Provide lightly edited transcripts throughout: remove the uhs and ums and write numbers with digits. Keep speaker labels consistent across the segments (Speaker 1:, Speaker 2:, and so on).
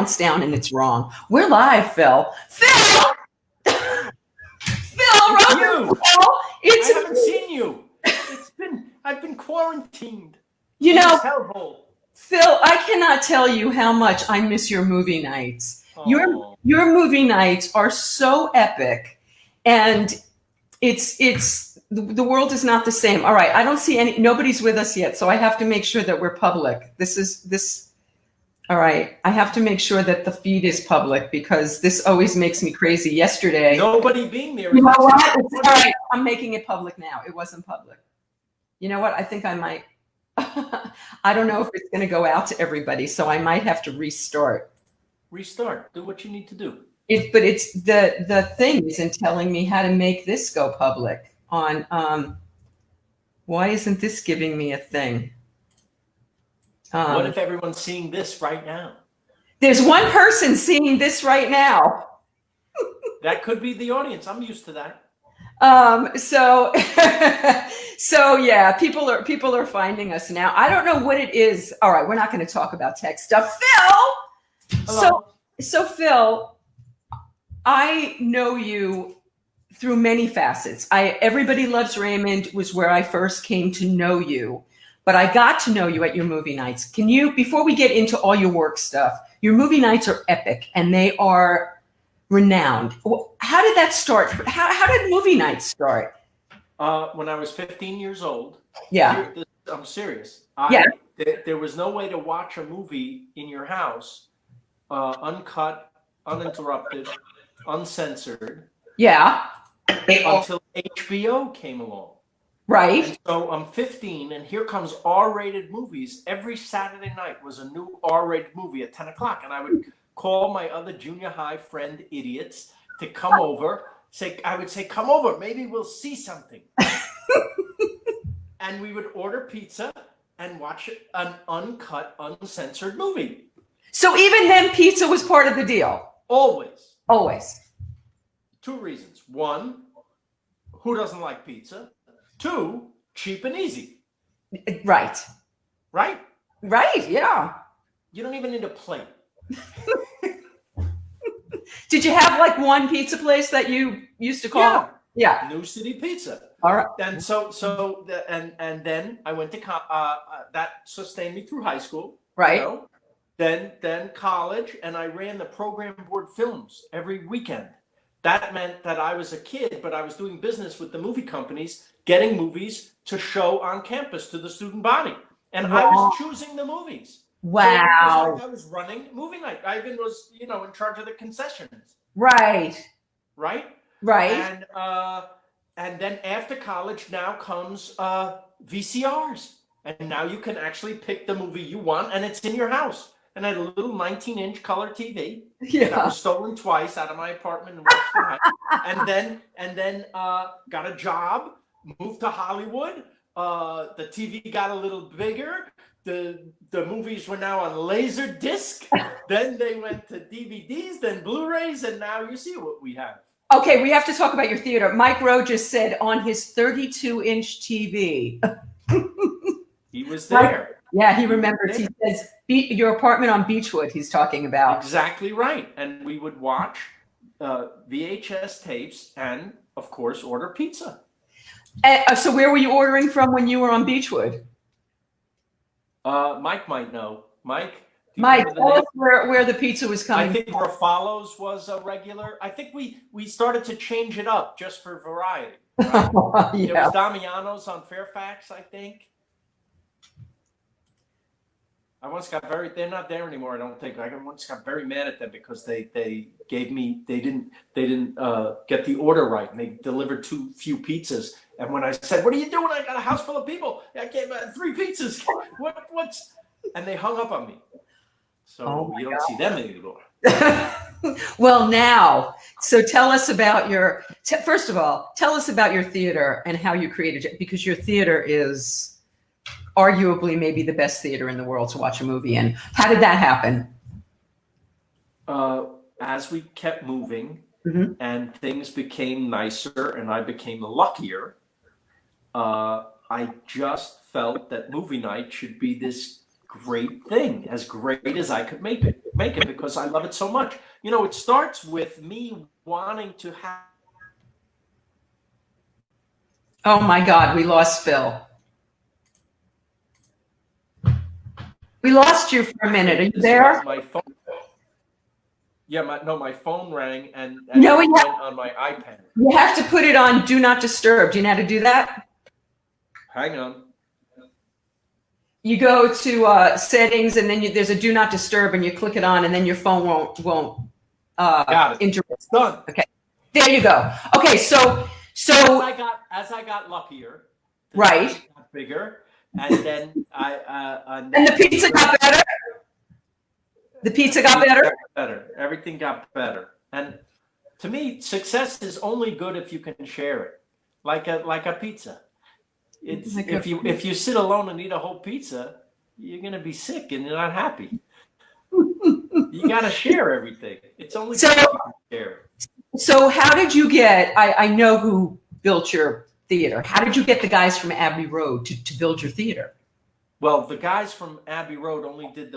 Speaker 1: counts down and it's wrong. We're live, Phil. Phil! Phil, Rosenthal!
Speaker 2: I haven't seen you. I've been quarantined.
Speaker 1: You know,
Speaker 2: hellhole.
Speaker 1: Phil, I cannot tell you how much I miss your movie nights. Your movie nights are so epic, and it's the world is not the same. All right, I don't see nobody's with us yet, so I have to make sure that we're public. All right, I have to make sure that the feed is public because this always makes me crazy. Yesterday,
Speaker 2: nobody being there.
Speaker 1: You know what? All right, I'm making it public now. It wasn't public. You know what? I think I might. I don't know if it's going to go out to everybody, so I might have to restart.
Speaker 2: Restart. Do what you need to do.
Speaker 1: But it's the thing isn't telling me how to make this go public on. Why isn't this giving me a thing?
Speaker 2: What if everyone's seeing this right now?
Speaker 1: There's one person seeing this right now.
Speaker 2: That could be the audience. I'm used to that.
Speaker 1: So yeah, people are finding us now. I don't know what it is. All right, we're not going to talk about tech stuff. Phil!
Speaker 2: Hello.
Speaker 1: So Phil, I know you through many facets. Everybody Loves Raymond was where I first came to know you, but I got to know you at your movie nights. Can you, before we get into all your work stuff, your movie nights are epic and they are renowned. How did that start? How did movie nights start?
Speaker 2: When I was 15 years old.
Speaker 1: Yeah.
Speaker 2: I'm serious. There was no way to watch a movie in your house, uncut, uninterrupted, uncensored.
Speaker 1: Yeah.
Speaker 2: Until HBO came along.
Speaker 1: Right.
Speaker 2: And so I'm 15, and here comes R-rated movies. Every Saturday night was a new R-rated movie at 10 o'clock, and I would call my other junior high friend idiots to come over. I would say, come over, maybe we'll see something. And we would order pizza and watch an uncut, uncensored movie.
Speaker 1: So even then, pizza was part of the deal?
Speaker 2: Always.
Speaker 1: Always.
Speaker 2: 2 reasons. 1, who doesn't like pizza? 2, cheap and easy.
Speaker 1: Right.
Speaker 2: Right?
Speaker 1: Right, yeah.
Speaker 2: You don't even need a plate.
Speaker 1: Did you have like one pizza place that you used to call? Yeah.
Speaker 2: New City Pizza.
Speaker 1: All right.
Speaker 2: And and then I went to that sustained me through high school.
Speaker 1: Right.
Speaker 2: You know? Then college, and I ran the program board films every weekend. That meant that I was a kid, but I was doing business with the movie companies, getting movies to show on campus to the student body. And I was choosing the movies.
Speaker 1: Wow.
Speaker 2: So I was running movie night. I even was, in charge of the concessions.
Speaker 1: Right.
Speaker 2: Right?
Speaker 1: Right.
Speaker 2: And then after college now comes VCRs. And now you can actually pick the movie you want, and it's in your house. And I had a little 19-inch color TV that was stolen twice out of my apartment in Washington Heights. And then got a job, moved to Hollywood. The TV got a little bigger. The movies were now on laser disc. Then they went to DVDs, then Blu-rays, and now you see what we have.
Speaker 1: Okay, we have to talk about your theater. Mike Rowe just said on his 32-inch TV.
Speaker 2: He was there.
Speaker 1: Yeah, he remembers. He says your apartment on Beechwood he's talking about.
Speaker 2: Exactly right. And we would watch VHS tapes and, of course, order pizza.
Speaker 1: So where were you ordering from when you were on Beechwood?
Speaker 2: Mike might know. Mike,
Speaker 1: tell us where the pizza was coming
Speaker 2: from. I think Rafalo's was a regular. I think we started to change it up just for variety. Right? It was Damiano's on Fairfax, I think. I once got they're not there anymore, I don't think. I once got very mad at them because they didn't get the order right, and they delivered too few pizzas. And when I said, "What are you doing? I got a house full of people. I gave 3 pizzas. What's?" And they hung up on me. So you don't see them anymore.
Speaker 1: Well, now, so tell us about first of all, tell us about your theater and how you created it, because your theater is arguably maybe the best theater in the world to watch a movie in. How did that happen?
Speaker 2: As we kept moving and things became nicer and I became luckier, I just felt that movie night should be this great thing, as great as I could make it. make it because I love it so much. You know, it starts with me wanting to have.
Speaker 1: Oh my God, we lost Phil. We lost you for a minute. Are you there?
Speaker 2: My phone. Yeah, my phone rang and
Speaker 1: No,
Speaker 2: it went on my iPad.
Speaker 1: You have to put it on Do Not Disturb. Do you know how to do that?
Speaker 2: Hang on.
Speaker 1: You go to settings, and then there's a Do Not Disturb, and you click it on, and then your phone won't
Speaker 2: Got it.
Speaker 1: interrupt.
Speaker 2: It's done.
Speaker 1: Okay, there you go. Okay, so
Speaker 2: as I got luckier,
Speaker 1: right,
Speaker 2: got bigger, and then
Speaker 1: and the pizza got better. The pizza got better.
Speaker 2: Everything got better. And to me, success is only good if you can share it, like a pizza. It's like if you sit alone and eat a whole pizza, you're gonna be sick and you're not happy. You gotta share everything. It's only good if you can share it.
Speaker 1: So how did you get? I know who built your theater. How did you get the guys from Abbey Road to build your theater?
Speaker 2: Well, the guys from Abbey Road only did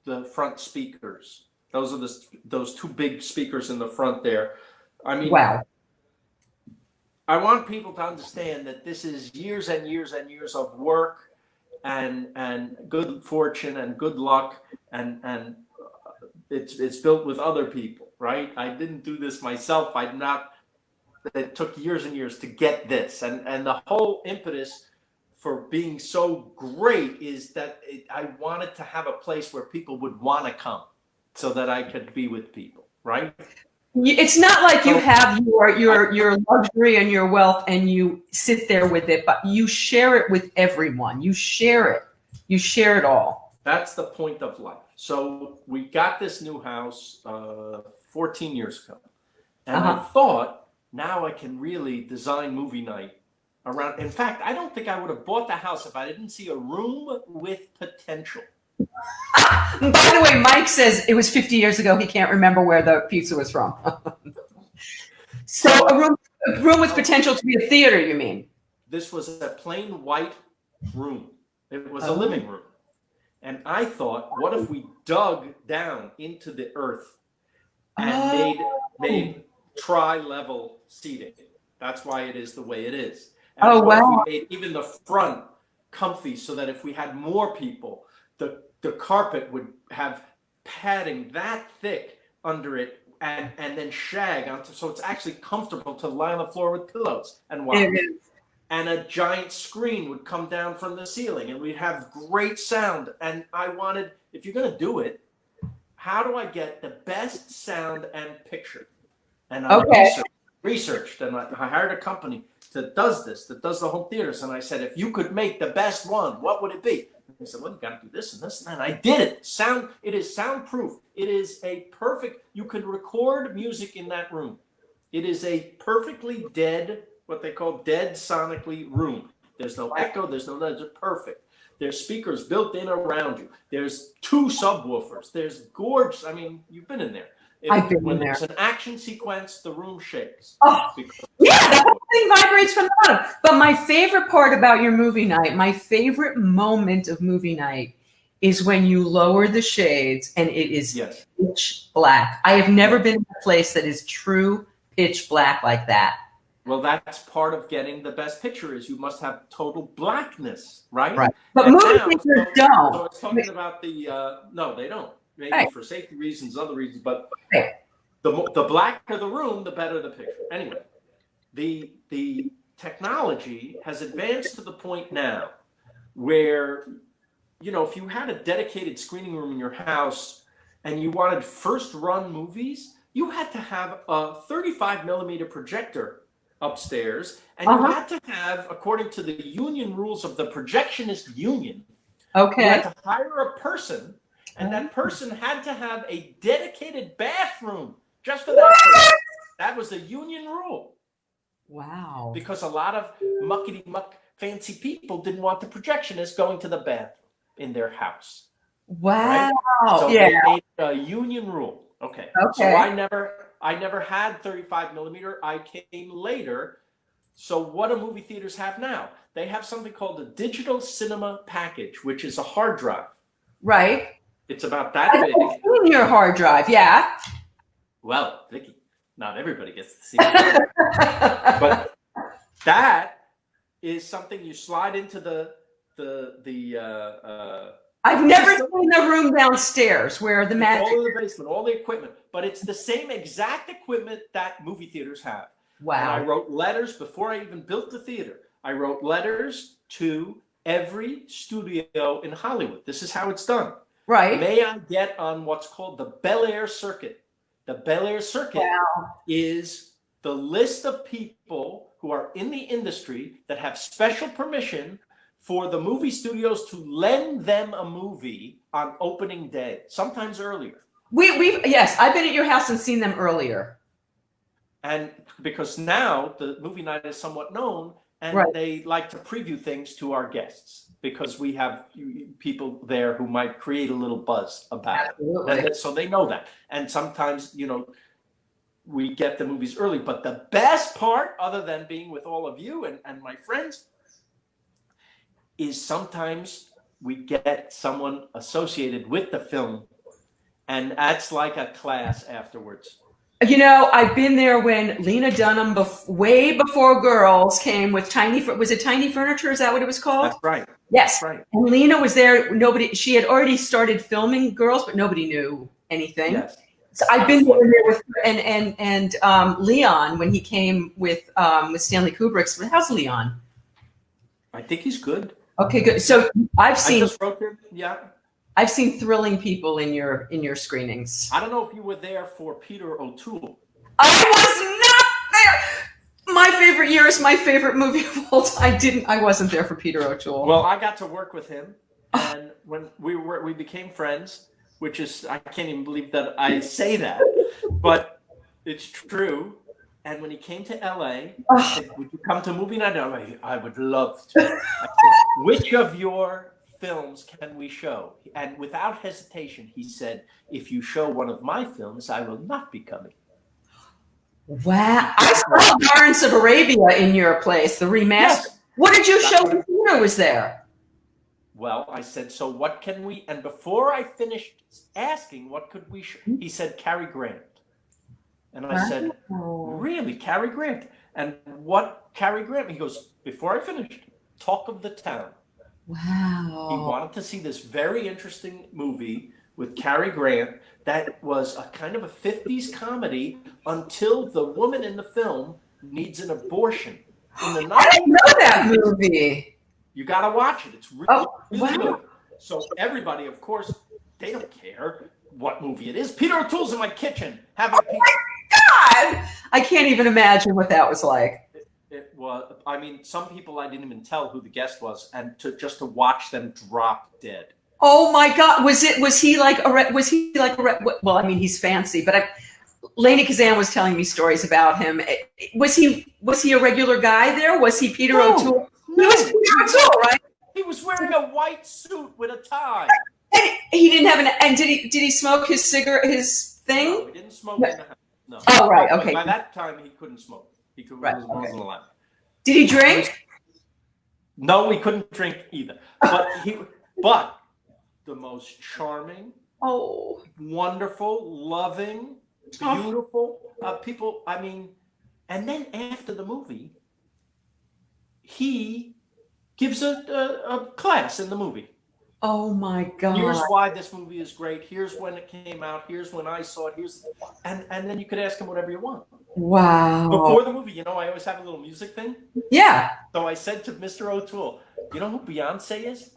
Speaker 2: the front speakers. Those are those two big speakers in the front there. I mean,
Speaker 1: wow.
Speaker 2: I want people to understand that this is years and years and years of work and good fortune and good luck, and it's built with other people, right? I didn't do this myself. It took years and years to get this, and the whole impetus for being so great is that I wanted to have a place where people would want to come so that I could be with people, right?
Speaker 1: It's not like you have your luxury and your wealth and you sit there with it, but you share it with everyone. You share it. You share it all.
Speaker 2: That's the point of life. So we got this new house 14 years ago. And I thought, now I can really design movie night around. In fact, I don't think I would have bought the house if I didn't see a room with potential.
Speaker 1: By the way, Mike says it was 50 years ago. He can't remember where the pizza was from. So a room with potential to be a theater, you mean?
Speaker 2: This was a plain white room. It was a living room. And I thought, what if we dug down into the earth and made tri-level seating? That's why it is the way it is. And we made even the front comfy so that if we had more people, the carpet would have padding that thick under it and then shag onto, so it's actually comfortable to lie on the floor with pillows and watch. And a giant screen would come down from the ceiling and we'd have great sound. And I wanted, if you're going to do it, how do I get the best sound and picture? And I researched and I hired a company that does the home theaters. And I said, if you could make the best one, what would it be? And they said, well, you got to do this and this and that. And I did it. It is soundproof. It is a perfect, you could record music in that room. It is a perfectly dead, what they call dead sonically room. There's no echo, there's perfect. There's speakers built in around you. There's 2 subwoofers. There's gorgeous, I mean, you've been in there. When there's an action sequence, the room shakes.
Speaker 1: Oh, yeah, the whole thing vibrates from the bottom. But my favorite part about your movie night, my favorite moment of movie night is when you lower the shades and it is pitch black. I have never been in a place that is true pitch black like that.
Speaker 2: Well, that's part of getting the best picture is you must have total blackness, right?
Speaker 1: Right. But movie pictures don't.
Speaker 2: So I was talking about no, they don't. Maybe for safety reasons, other reasons, but the blacker the room, the better the picture. Anyway, the technology has advanced to the point now where, you know, if you had a dedicated screening room in your house and you wanted first run movies, you had to have a 35 millimeter projector upstairs, and you had to have, according to the union rules of the projectionist union, you had to hire a person, and that person had to have a dedicated bathroom just for that person. That was a union rule.
Speaker 1: Wow. Because
Speaker 2: a lot of muckety-muck fancy people didn't want the projectionist going to the bathroom in their house.
Speaker 1: Wow.
Speaker 2: Right? So they made a union rule. Okay. So I never had 35 millimeter. I came later. So what do movie theaters have now? They have something called a digital cinema package, which is a hard drive.
Speaker 1: Right.
Speaker 2: It's about that
Speaker 1: I've
Speaker 2: big.
Speaker 1: seen your hard drive, yeah.
Speaker 2: Well, Vicki, not everybody gets to see it. But that is something you slide into the
Speaker 1: I've never seen the room downstairs where the magic.
Speaker 2: All in the basement, all the equipment, but it's the same exact equipment that movie theaters have.
Speaker 1: Wow.
Speaker 2: And I wrote letters before I even built the theater. I wrote letters to every studio in Hollywood. This is how it's done.
Speaker 1: Right.
Speaker 2: May I get on what's called the Bel-Air Circuit? The Bel-Air Circuit is the list of people who are in the industry that have special permission for the movie studios to lend them a movie on opening day, sometimes earlier.
Speaker 1: Yes, I've been at your house and seen them earlier.
Speaker 2: And because now the movie night is somewhat known, and they like to preview things to our guests because we have people there who might create a little buzz about it. And so they know that. And sometimes, we get the movies early. But the best part, other than being with all of you and my friends, is sometimes we get someone associated with the film, and that's like a class afterwards.
Speaker 1: I've been there when Lena Dunham, way before Girls, came with was it Tiny Furniture? Is that what it was called?
Speaker 2: That's right.
Speaker 1: Yes.
Speaker 2: That's right.
Speaker 1: And Lena was there. She had already started filming Girls, but nobody knew anything. Yes. So I've been there with and Leon when he came with Stanley Kubrick's. How's Leon?
Speaker 2: I think he's good.
Speaker 1: Okay, good. So I just
Speaker 2: wrote him. Yeah.
Speaker 1: I've seen thrilling people in your screenings.
Speaker 2: I don't know if you were there for Peter O'Toole.
Speaker 1: I was not there. My favorite year is my favorite movie of all time. I wasn't there for Peter O'Toole.
Speaker 2: Well, I got to work with him, and when we became friends, which is, I can't even believe that I say that, but it's true. And when he came to LA, I said, would you come to movie night? I would love to. I said, which of your films can we show? And without hesitation, he said, if you show one of my films, I will not be coming.
Speaker 1: Wow. I saw Lawrence of Arabia in your place, the remaster. Yes. What did you show when Tina was there?
Speaker 2: Well, I said, so what can we, and before I finished asking what could we show, he said, Cary Grant. And I said, really, Cary Grant? And what Cary Grant? He goes, before I finished, Talk of the Town.
Speaker 1: Wow.
Speaker 2: He wanted to see this very interesting movie with Cary Grant that was a kind of a 50s comedy until the woman in the film needs an abortion. In the
Speaker 1: I didn't know that movie.
Speaker 2: You got to watch it. It's really, really good. So everybody, of course, they don't care what movie it is. Peter O'Toole's in my kitchen having pizza.
Speaker 1: God! I can't even imagine what that was like.
Speaker 2: It was. I mean, some people I didn't even tell who the guest was, and just to watch them drop dead.
Speaker 1: Oh my God! Was he like well, I mean, he's fancy, but Lainey Kazan was telling me stories about him. Was he a regular guy there? Was he Peter O'Toole? He was Peter O'Toole, right?
Speaker 2: He was wearing a white suit with a tie.
Speaker 1: And he didn't have and did he smoke his cigarette, his thing?
Speaker 2: No, he didn't smoke in the house. No.
Speaker 1: Oh, right. Okay.
Speaker 2: By that time, he couldn't smoke. He wasn't allowed.
Speaker 1: Did he drink?
Speaker 2: No, he couldn't drink either. But the most charming, wonderful, loving, beautiful people. I mean, and then after the movie, he gives a class in the movie.
Speaker 1: Oh my God!
Speaker 2: Here's why this movie is great. Here's when it came out. Here's when I saw it. And then you could ask him whatever you want.
Speaker 1: Wow!
Speaker 2: Before the movie, I always have a little music thing.
Speaker 1: Yeah.
Speaker 2: So I said to Mr. O'Toole, "You know who Beyonce is?"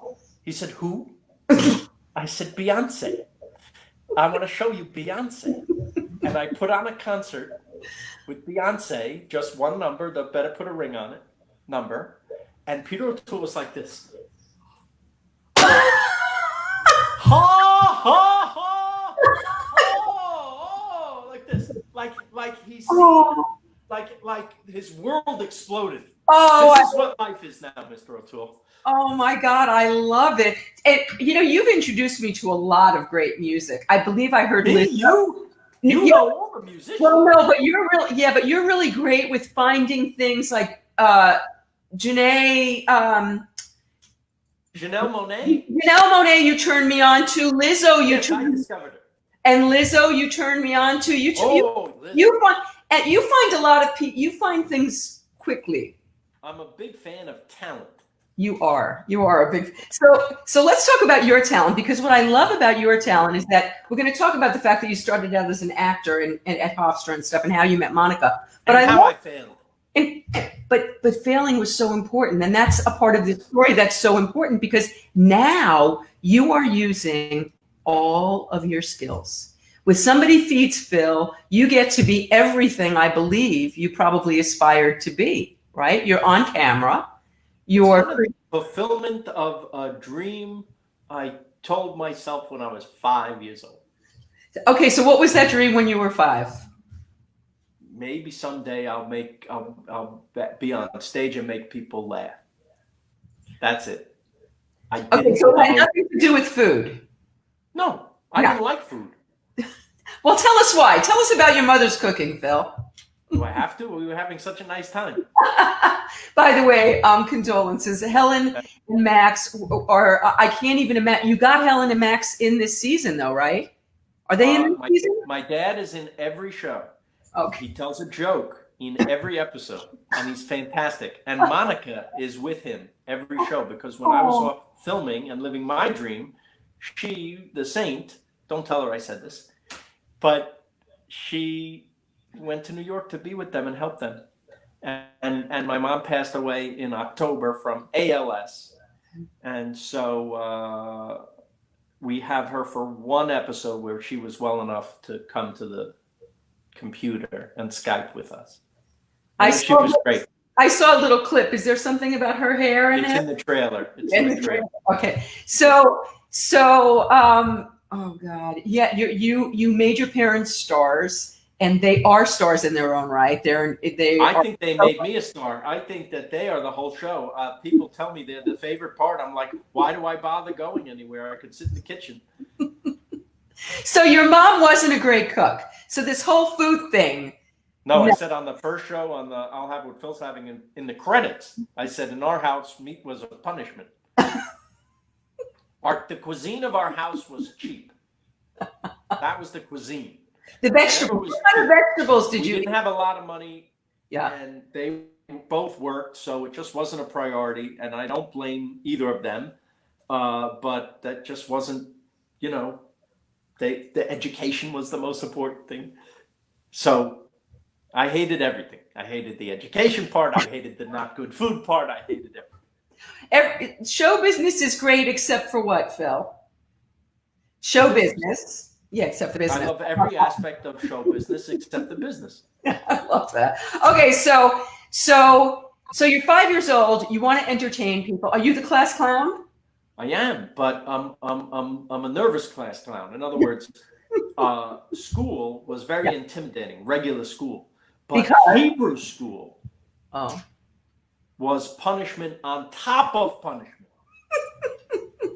Speaker 2: He said, "Who?" I said, "Beyonce. I want to show you Beyonce." And I put on a concert with Beyonce, just one number. The Better Put a Ring on It number. And Peter O'Toole was like this. Ha ha ha! Oh, like this, like he's like his world exploded. This is what life is now, Mr. O'Toole.
Speaker 1: Oh my God, I love it. And you've introduced me to a lot of great music. I believe I heard
Speaker 2: you know all the musicians.
Speaker 1: Well, no, but you're really great with finding things like Janae.
Speaker 2: Janelle Monáe?
Speaker 1: Janelle Monáe, you turned me on to. Lizzo,
Speaker 2: I discovered her.
Speaker 1: And Lizzo, you turned me on to.
Speaker 2: Lizzo.
Speaker 1: You find a lot of people. You find things quickly.
Speaker 2: I'm a big fan of talent.
Speaker 1: You are a big. So let's talk about your talent, because what I love about your talent is that we're going to talk about the fact that you started out as an actor at Hofstra and stuff, and how you met Monica. But
Speaker 2: I failed.
Speaker 1: But failing was so important, and that's a part of the story that's so important, because now you are using all of your skills. When somebody feeds Phil, you get to be everything I believe you probably aspired to be, right? You're on camera. You're
Speaker 2: fulfillment of a dream I told myself when I was 5 years old.
Speaker 1: Okay, so what was that dream when you were 5?
Speaker 2: Maybe someday I'll be on stage and make people laugh. That's it.
Speaker 1: Okay, so it had nothing to do with food.
Speaker 2: No, I didn't like food.
Speaker 1: Well, tell us why. Tell us about your mother's cooking, Phil.
Speaker 2: Do I have to? We were having such a nice time.
Speaker 1: By the way, condolences. Helen and Max are, I can't even imagine. You got Helen and Max in this season, though, right? Are they in this season?
Speaker 2: My dad is in every show.
Speaker 1: Okay.
Speaker 2: He tells a joke in every episode, and he's fantastic. And Monica is with him every show, because when I was off filming and living my dream, she, the saint, don't tell her I said this, but she went to New York to be with them and help them. And my mom passed away in October from ALS. And so we have her for one episode where she was well enough to come to the computer and Skype with us. She was great.
Speaker 1: I saw a little clip. Is there something about her hair in it?
Speaker 2: It's in the trailer. It's
Speaker 1: in the trailer. Okay. So oh God. Yeah, you made your parents stars. And they are stars in their own right. I
Speaker 2: think they made me a star. I think that they are the whole show. People tell me they're the favorite part. I'm like, why do I bother going anywhere? I could sit in the kitchen.
Speaker 1: So your mom wasn't a great cook. So this whole food thing.
Speaker 2: No, I said on the first show, I'll Have What Phil's Having in the credits, I said in our house, meat was a punishment. The cuisine of our house was cheap. That was the cuisine.
Speaker 1: The vegetables. What kind of vegetables did you eat?
Speaker 2: We didn't have a lot of money.
Speaker 1: Yeah.
Speaker 2: And they both worked, so it just wasn't a priority. And I don't blame either of them. But that just wasn't, the education was the most important thing. So I hated everything. I hated the education part. I hated the not good food part. I hated everything.
Speaker 1: Show business is great, except for what, Phil? Show business. Yeah, except the business.
Speaker 2: I love every aspect of show business except the business.
Speaker 1: I love that. Okay, so you're 5 years old. You want to entertain people. Are you the class clown?
Speaker 2: I am, but I'm a nervous class clown. In other words, school was very intimidating. Regular school, but Hebrew school was punishment on top of punishment.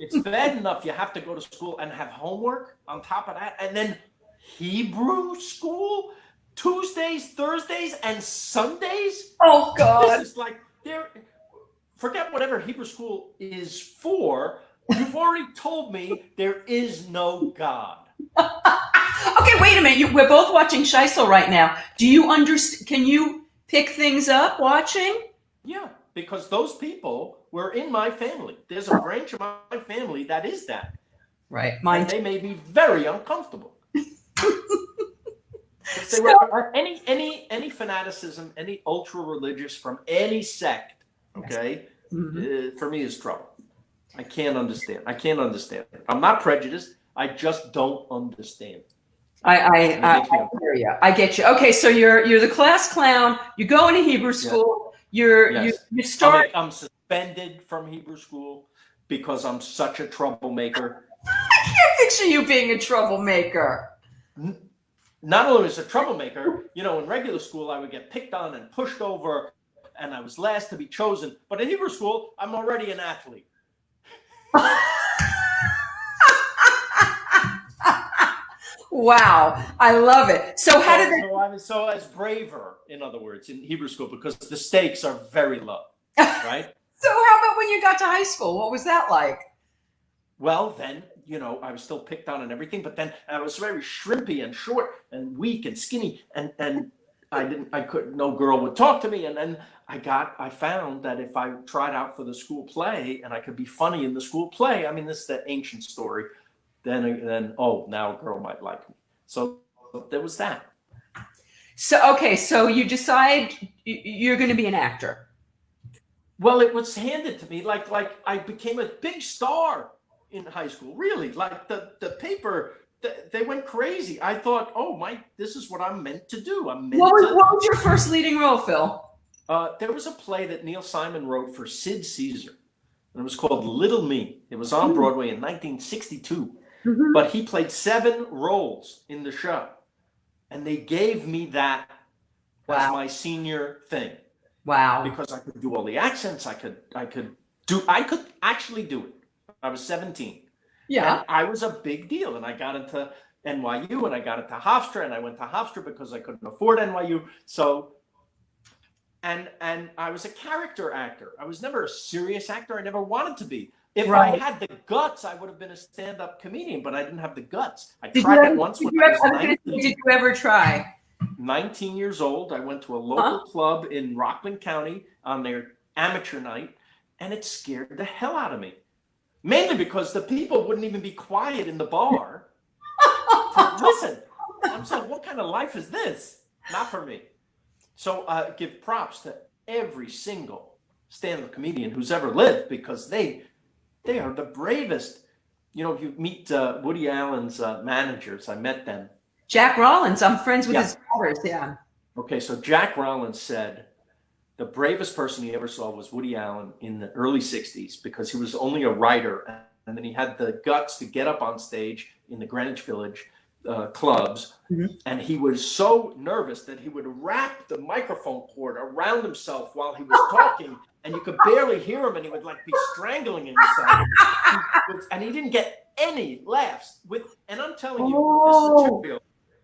Speaker 2: It's bad enough you have to go to school and have homework on top of that. And then Hebrew school, Tuesdays, Thursdays, and Sundays?
Speaker 1: Oh, God.
Speaker 2: This is like, forget whatever Hebrew school is for. You've already told me there is no God.
Speaker 1: Okay, wait a minute. We're both watching Scheisel right now. Do you understand? Can you pick things up watching?
Speaker 2: Yeah, because those people were in my family. There's a branch of my family that is that.
Speaker 1: Right.
Speaker 2: And they made me very uncomfortable. Any fanaticism, any ultra religious from any sect, okay, for me is trouble. I can't understand. I'm not prejudiced. I just don't understand.
Speaker 1: I hear you. I get you. Okay, so you're the class clown. You go into Hebrew school. You start.
Speaker 2: I'm suspended from Hebrew school because I'm such a troublemaker.
Speaker 1: I can't picture you being a troublemaker.
Speaker 2: Not only was a troublemaker, in regular school I would get picked on and pushed over, and I was last to be chosen. But in Hebrew school, I'm already an athlete.
Speaker 1: Wow, I love it. So how did
Speaker 2: I was braver, in other words, in Hebrew school because the stakes are very low, right?
Speaker 1: So how about when you got to high school? What was that like?
Speaker 2: Well, then, I was still picked on and everything, but then I was very shrimpy and short and weak and skinny, and no girl would talk to me. And then I found that if I tried out for the school play and I could be funny in the school play, I mean, this is the ancient story, then, oh, now a girl might like me. So there was that.
Speaker 1: So, okay, so you decide you're going to be an actor.
Speaker 2: Well, it was handed to me like I became a big star in high school. Really, like the paper, they went crazy. I thought, oh this is what I'm meant to do.
Speaker 1: What was your first leading role, Phil?
Speaker 2: There was a play that Neil Simon wrote for Sid Caesar, and it was called Little Me. It was on Broadway in 1962, but he played 7 roles in the show, and they gave me that as my senior thing.
Speaker 1: Wow.
Speaker 2: Because I could do all the accents. I could actually do it. I was 17.
Speaker 1: Yeah.
Speaker 2: And I was a big deal. And I got into NYU and I got into Hofstra, and I went to Hofstra because I couldn't afford NYU. So, and I was a character actor. I was never a serious actor. I never wanted to be. If I had the guts, I would have been a stand-up comedian, but I didn't have the guts. I tried it once when I was 19.
Speaker 1: Did you ever try?
Speaker 2: 19 years old, I went to a local club in Rockland County on their amateur night, and it scared the hell out of me. Mainly because the people wouldn't even be quiet in the bar to listen. I'm saying, what kind of life is this? Not for me. So give props to every single stand-up comedian who's ever lived, because they are the bravest. If you meet Woody Allen's managers, I met them.
Speaker 1: Jack Rollins, I'm friends with his daughters, yeah.
Speaker 2: Okay, so Jack Rollins said the bravest person he ever saw was Woody Allen in the early 60s, because he was only a writer, and then he had the guts to get up on stage in the Greenwich Village clubs, and he was so nervous that he would wrap the microphone cord around himself while he was talking, and you could barely hear him, and he would be strangling himself, and he didn't get any laughs. And I'm telling you,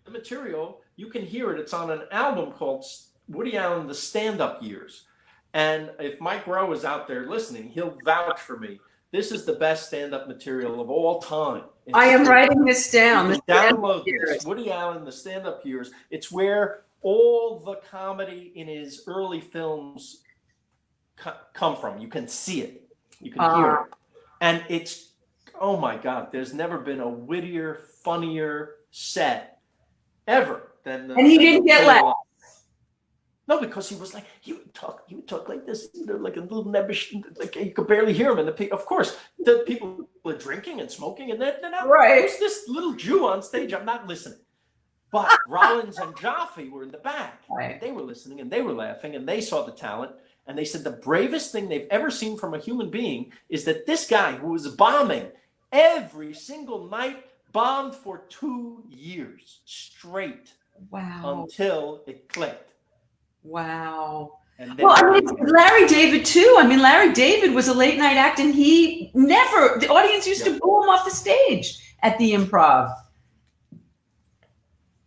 Speaker 2: the material, you can hear it. It's on an album called Woody Allen, The Stand-Up Years. And if Mike Rowe is out there listening, he'll vouch for me. This is the best stand-up material of all time. I
Speaker 1: am writing this down.
Speaker 2: Download this. Woody Allen, The Stand-Up Years. It's where all the comedy in his early films come from. You can see it. You can hear it. And it's, oh my God, there's never been a wittier, funnier set ever than
Speaker 1: and he didn't get laughs.
Speaker 2: No, because he was he would talk like this, like a little nebbish, like you could barely hear him. And of course, the people were drinking and smoking, and then who's this little Jew on stage? I'm not listening. But Rollins and Jaffe were in the back. Right. They were listening, and they were laughing, and they saw the talent. And they said the bravest thing they've ever seen from a human being is that this guy, who was bombing every single night, bombed for 2 years straight.
Speaker 1: Wow.
Speaker 2: Until it clicked.
Speaker 1: Wow.
Speaker 2: Well,
Speaker 1: I mean, Larry David too. I mean, Larry David was a late night act, and the audience used to boo him off the stage at the Improv.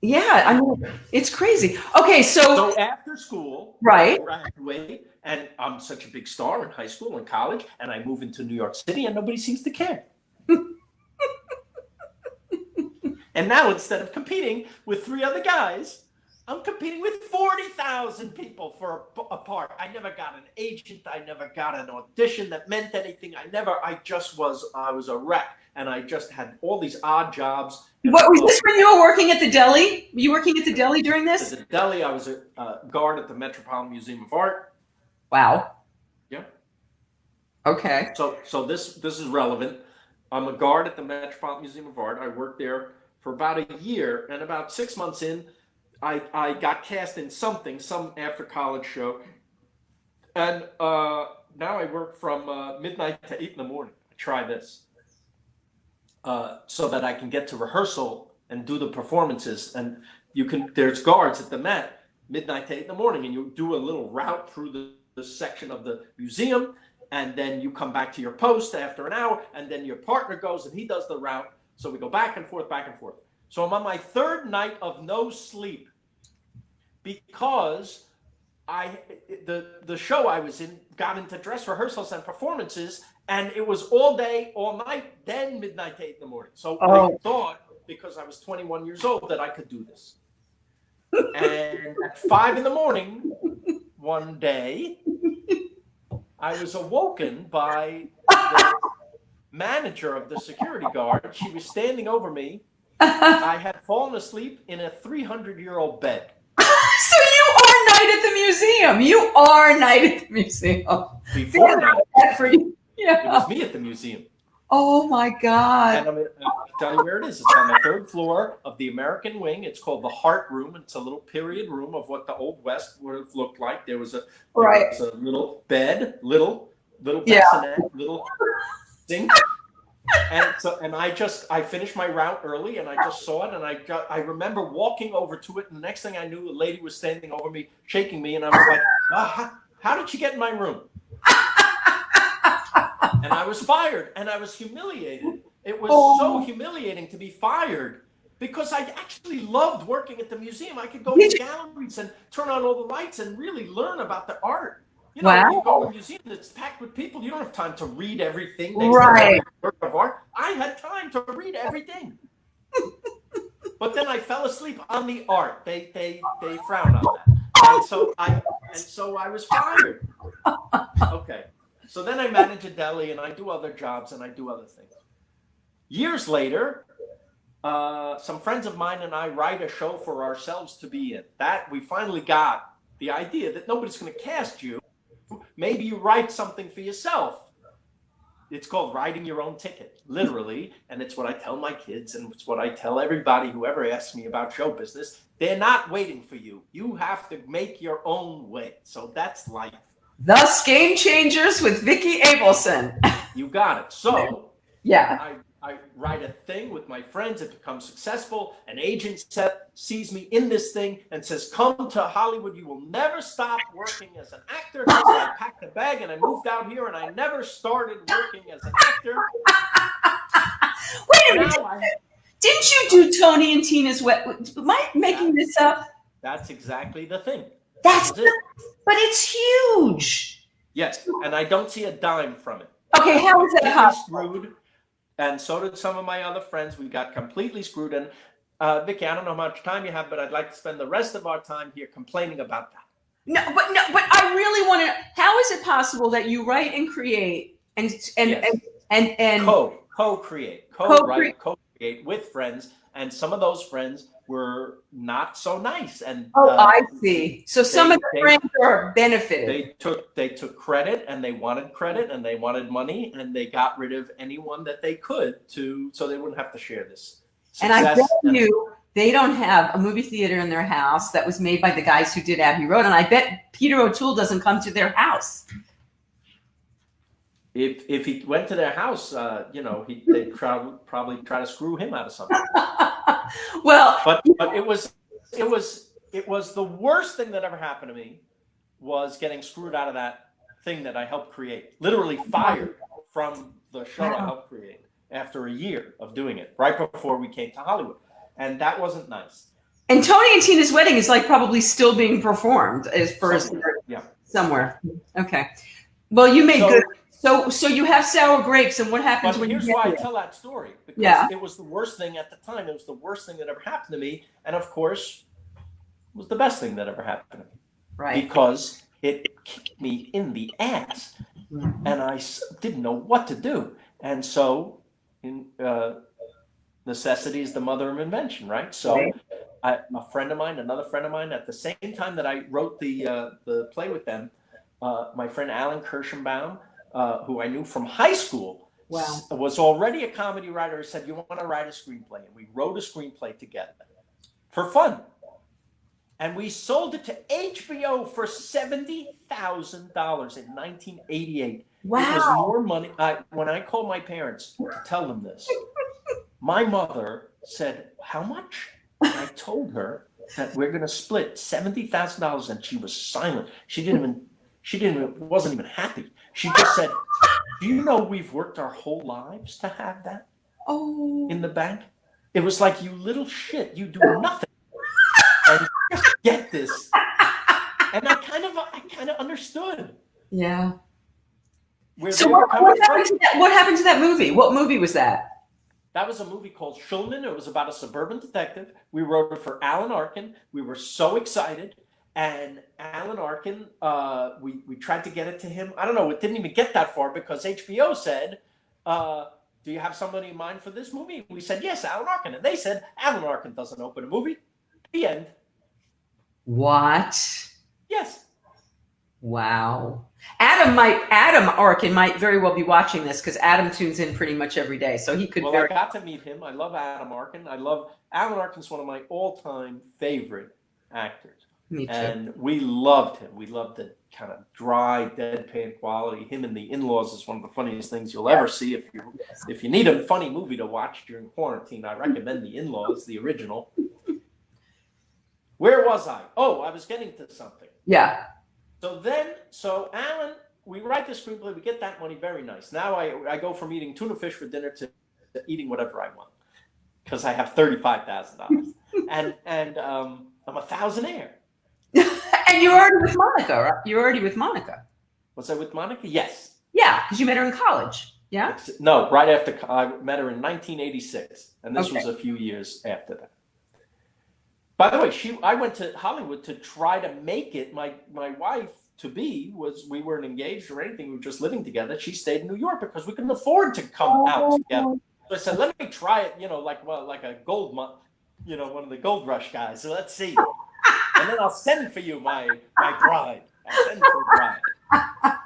Speaker 1: Yeah, I mean, it's crazy. Okay, so
Speaker 2: after school,
Speaker 1: right?
Speaker 2: I graduate, and I'm such a big star in high school and college, and I move into New York City, and nobody seems to care. And now, instead of competing with 3 other guys, I'm competing with 40,000 people for a part. I never got an agent. I never got an audition that meant anything. I was a wreck. And I just had all these odd jobs.
Speaker 1: What was this when you were working at the deli? Were you working at the deli during this?
Speaker 2: At the deli, I was a guard at the Metropolitan Museum of Art.
Speaker 1: Wow.
Speaker 2: Yeah.
Speaker 1: Okay.
Speaker 2: So this is relevant. I'm a guard at the Metropolitan Museum of Art. I worked there for about a year, and about 6 months in, I got cast in some after college show, and now I work from midnight to 8 in the morning. I try this so that I can get to rehearsal and do the performances. And there's guards at the Met midnight to 8 in the morning, and you do a little route through the section of the museum, and then you come back to your post after an hour, and then your partner goes and he does the route. So we go back and forth, back and forth. So I'm on my 3rd night of no sleep because the show I was in got into dress rehearsals and performances, and it was all day, all night, then midnight to 8 in the morning. So I thought, because I was 21 years old, that I could do this. And at 5 in the morning, one day, I was awoken by the manager of the security guard. She was standing over me. I had fallen asleep in a 300-year-old bed.
Speaker 1: So you are Night at the Museum. You are Night at the Museum.
Speaker 2: Before Night
Speaker 1: for you. Yeah.
Speaker 2: It was me at the museum.
Speaker 1: Oh my God.
Speaker 2: And I'm going to tell you where it is. It's on the 3rd floor of the American Wing. It's called the Heart Room. It's a little period room of what the Old West would have looked like. There was a little bed, little bassinet, little sink. And I finished my route early, and I just saw it, and I remember walking over to it, and the next thing I knew, a lady was standing over me, shaking me, and I was like, how did she get in my room? And I was fired, and I was humiliated. It was so humiliating to be fired, because I actually loved working at the museum. I could go to galleries and turn on all the lights and really learn about the art. You know, when you go to a museum that's packed with people, you don't have time to read everything. Right. Work of art. I had time to read everything. But then I fell asleep on the art. They frown on that. And so I was fired. Okay. So then I manage a deli, and I do other jobs, and I do other things. Years later, some friends of mine and I write a show for ourselves to be in. That we finally got the idea that nobody's going to cast you. Maybe you write something for yourself. It's called writing your own ticket, literally. And it's what I tell my kids, and it's what I tell everybody who ever asks me about show business. They're not waiting for you. You have to make your own way. So that's life. Thus,
Speaker 1: Game Changers with Vicki Abelson.
Speaker 2: You got it. So
Speaker 1: yeah,
Speaker 2: I write a thing with my friends. It becomes successful. An agent sees me in this thing and says, "Come to Hollywood. You will never stop working as an actor." So I packed a bag and I moved out here, and I never started working as an actor.
Speaker 1: Wait a minute. Didn't you do Tony and Tina's Wet? Am I making this up?
Speaker 2: That's exactly the thing.
Speaker 1: That's it. But it's huge.
Speaker 2: Yes, and I don't see a dime from it.
Speaker 1: Okay, how is that possible?
Speaker 2: Screwed, and so did some of my other friends. We got completely screwed. And Vicki, I don't know how much time you have, but I'd like to spend the rest of our time here complaining about that.
Speaker 1: No, but I really want to. How is it possible that you write and create and
Speaker 2: co-create, co-create with friends, and some of those friends were not so nice, and
Speaker 1: I see. So some of the friends are benefited.
Speaker 2: They took credit, and they wanted money, and they got rid of anyone that they could so they wouldn't have to share this success.
Speaker 1: And I bet you they don't have a movie theater in their house that was made by the guys who did Abbey Road, and I bet Peter O'Toole doesn't come to their house.
Speaker 2: If he went to their house, they'd probably try to screw him out of something.
Speaker 1: Well,
Speaker 2: but it was the worst thing that ever happened to me was getting screwed out of that thing that I helped create. Literally fired from the show I helped create after a year of doing it, right before we came to Hollywood, and that wasn't nice.
Speaker 1: And Tony and Tina's Wedding is like probably still being performed as first somewhere. Okay. Well, you made good. So you have sour grapes, and what happens when you get
Speaker 2: Here's why I tell that story. Because it was the worst thing at the time. It was the worst thing that ever happened to me. And of course, it was the best thing that ever happened to me.
Speaker 1: Right.
Speaker 2: Because it kicked me in the ass. Mm-hmm. And I didn't know what to do. And so necessity is the mother of invention, right? So another friend of mine, at the same time that I wrote the play with them, my friend Alan Kirschenbaum, who I knew from high school, was already a comedy writer. He said, "You want to write a screenplay?" And we wrote a screenplay together for fun. And we sold it to HBO for $70,000 in 1988.
Speaker 1: Wow.
Speaker 2: It was more money. When I called my parents to tell them this, my mother said, "How much?" And I told her that we're going to split $70,000, and she was silent. She wasn't even happy. She just said, "Do you know we've worked our whole lives to have that in the bank?" It was like, "You little shit, you do nothing and just get this." And I
Speaker 1: Yeah.
Speaker 2: Where
Speaker 1: So
Speaker 2: they were coming from.
Speaker 1: what happened to that movie? What movie was that?
Speaker 2: That was a movie called Schulman. It was about a suburban detective. We wrote it for Alan Arkin. We were so excited. And Alan Arkin, we tried to get it to him. I don't know, it didn't even get that far because HBO said, do you have somebody in mind for this movie? We said, yes, Alan Arkin. And they said, Alan Arkin doesn't open a movie. The end.
Speaker 1: What?
Speaker 2: Yes.
Speaker 1: Wow. Adam Arkin might very well be watching this because Adam tunes in pretty much every day. So he could
Speaker 2: Well, I got to meet him. I love Adam Arkin. Alan Arkin's one of my all-time favorite actors.
Speaker 1: Me too.
Speaker 2: And we loved him. We loved the kind of dry, deadpan quality. Him and the In-Laws is one of the funniest things you'll ever see. If you need a funny movie to watch during quarantine, I recommend the In-Laws, the original. Where was I? Oh, I was getting to something.
Speaker 1: Yeah.
Speaker 2: So Alan, we write the screenplay, we get that money, very nice. Now I go from eating tuna fish for dinner to eating whatever I want because I have $35,000 and I'm a thousandaire.
Speaker 1: And you're already with Monica, right? You're already with Monica.
Speaker 2: Was I with Monica? Yes.
Speaker 1: Yeah, because you met her in college. Yeah.
Speaker 2: No, right after I met her in 1986, and this was a few years after that. By the way, I went to Hollywood to try to make it. My wife we weren't engaged or anything. We were just living together. She stayed in New York because we couldn't afford to come out together. So I said, let me try it. Like a gold, one of the gold rush guys. So let's see. And then I'll send for you my bride. I'll send for a bride.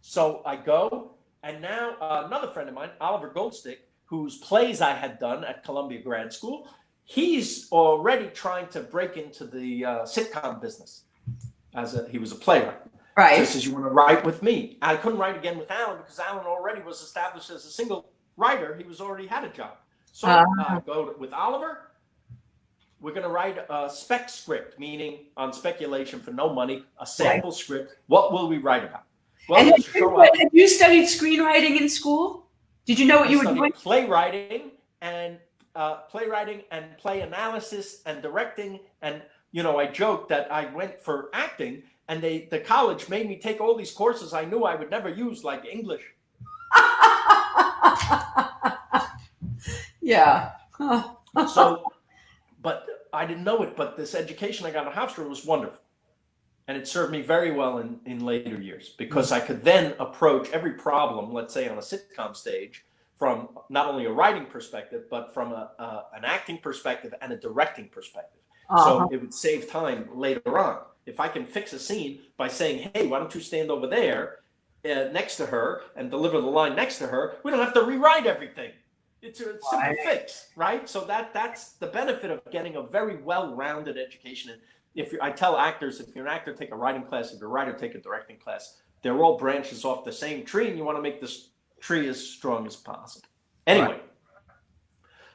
Speaker 2: So I go, and now another friend of mine, Oliver Goldstick, whose plays I had done at Columbia Grad School. He's already trying to break into the sitcom business. He was a playwright.
Speaker 1: Right.
Speaker 2: So he says, you want to write with me? I couldn't write again with Alan because Alan already was established as a single writer. He already had a job. So I go with Oliver. We're going to write a spec script, meaning on speculation for no money, a sample script. What will we write about? Well,
Speaker 1: and had you studied screenwriting in school? Did you know what you were doing?
Speaker 2: Playwriting and play analysis and directing. And, I joked that I went for acting and the college made me take all these courses I knew I would never use, like English.
Speaker 1: Yeah.
Speaker 2: But I didn't know it, but this education I got in Hofstra was wonderful. And it served me very well in later years because I could then approach every problem, let's say on a sitcom stage, from not only a writing perspective, but from an acting perspective and a directing perspective. So it would save time later on. If I can fix a scene by saying, hey, why don't you stand over there next to her and deliver the line next to her, we don't have to rewrite everything. It's a simple fix, right? So that's the benefit of getting a very well-rounded education. And I tell actors, if you're an actor, take a writing class. If you're a writer, take a directing class. They're all branches off the same tree, and you want to make this tree as strong as possible. Anyway,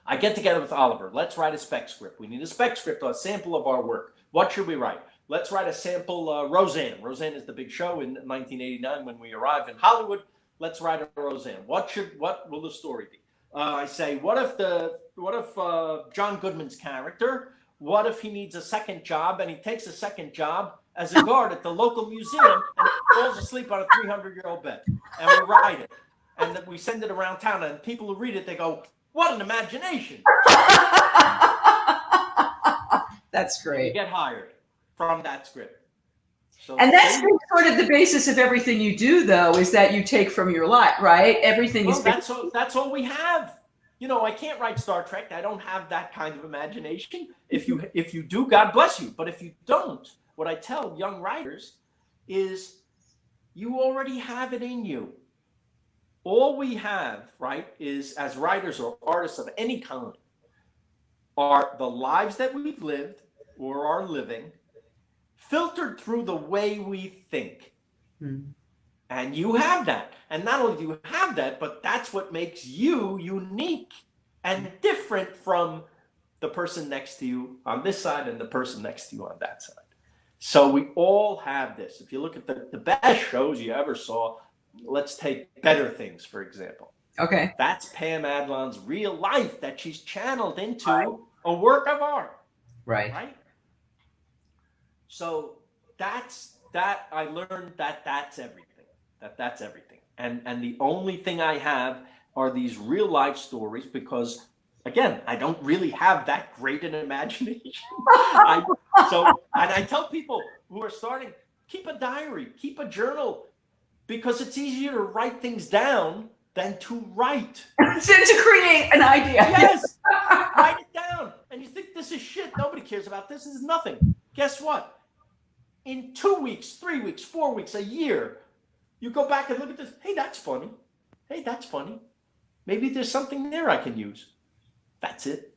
Speaker 2: I get together with Oliver. Let's write a spec script. We need a spec script, a sample of our work. What should we write? Let's write a sample Roseanne. Roseanne is the big show in 1989 when we arrive in Hollywood. Let's write a Roseanne. What will the story be? I say, what if John Goodman's character, what if he needs a second job and he takes a second job as a guard at the local museum and he falls asleep on a 300-year-old bed? And we write it. And then we send it around town, and people who read it, they go, what an imagination.
Speaker 1: That's great.
Speaker 2: And you get hired from that script. So
Speaker 1: and that's sort of the basis of everything you do, though, is that you take from your life, right? Everything is.
Speaker 2: That's all we have. I can't write Star Trek. I don't have that kind of imagination. If you do, God bless you. But if you don't, what I tell young writers is you already have it in you. All we have, right, is as writers or artists of any kind, are the lives that we've lived or are living, filtered through the way we think. And you have that. And not only do you have that, but that's what makes you unique and different from the person next to you on this side and the person next to you on that side. So we all have this. If you look at the best shows you ever saw, let's take Better Things, for example.
Speaker 1: Okay.
Speaker 2: That's Pam Adlon's real life that she's channeled into a work of art.
Speaker 1: Right.
Speaker 2: So that's that I learned that that's everything. That's everything. And the only thing I have are these real life stories because, again, I don't really have that great an imagination. And I tell people who are starting, keep a diary, keep a journal, because it's easier to write things down than to write.
Speaker 1: To create an idea.
Speaker 2: Yes, write it down. And you think this is shit. Nobody cares about this. This is nothing. Guess what? In 2 weeks, 3 weeks, 4 weeks, a year, you go back and look at this. Hey, that's funny. Hey, that's funny. Maybe there's something there I can use. That's it.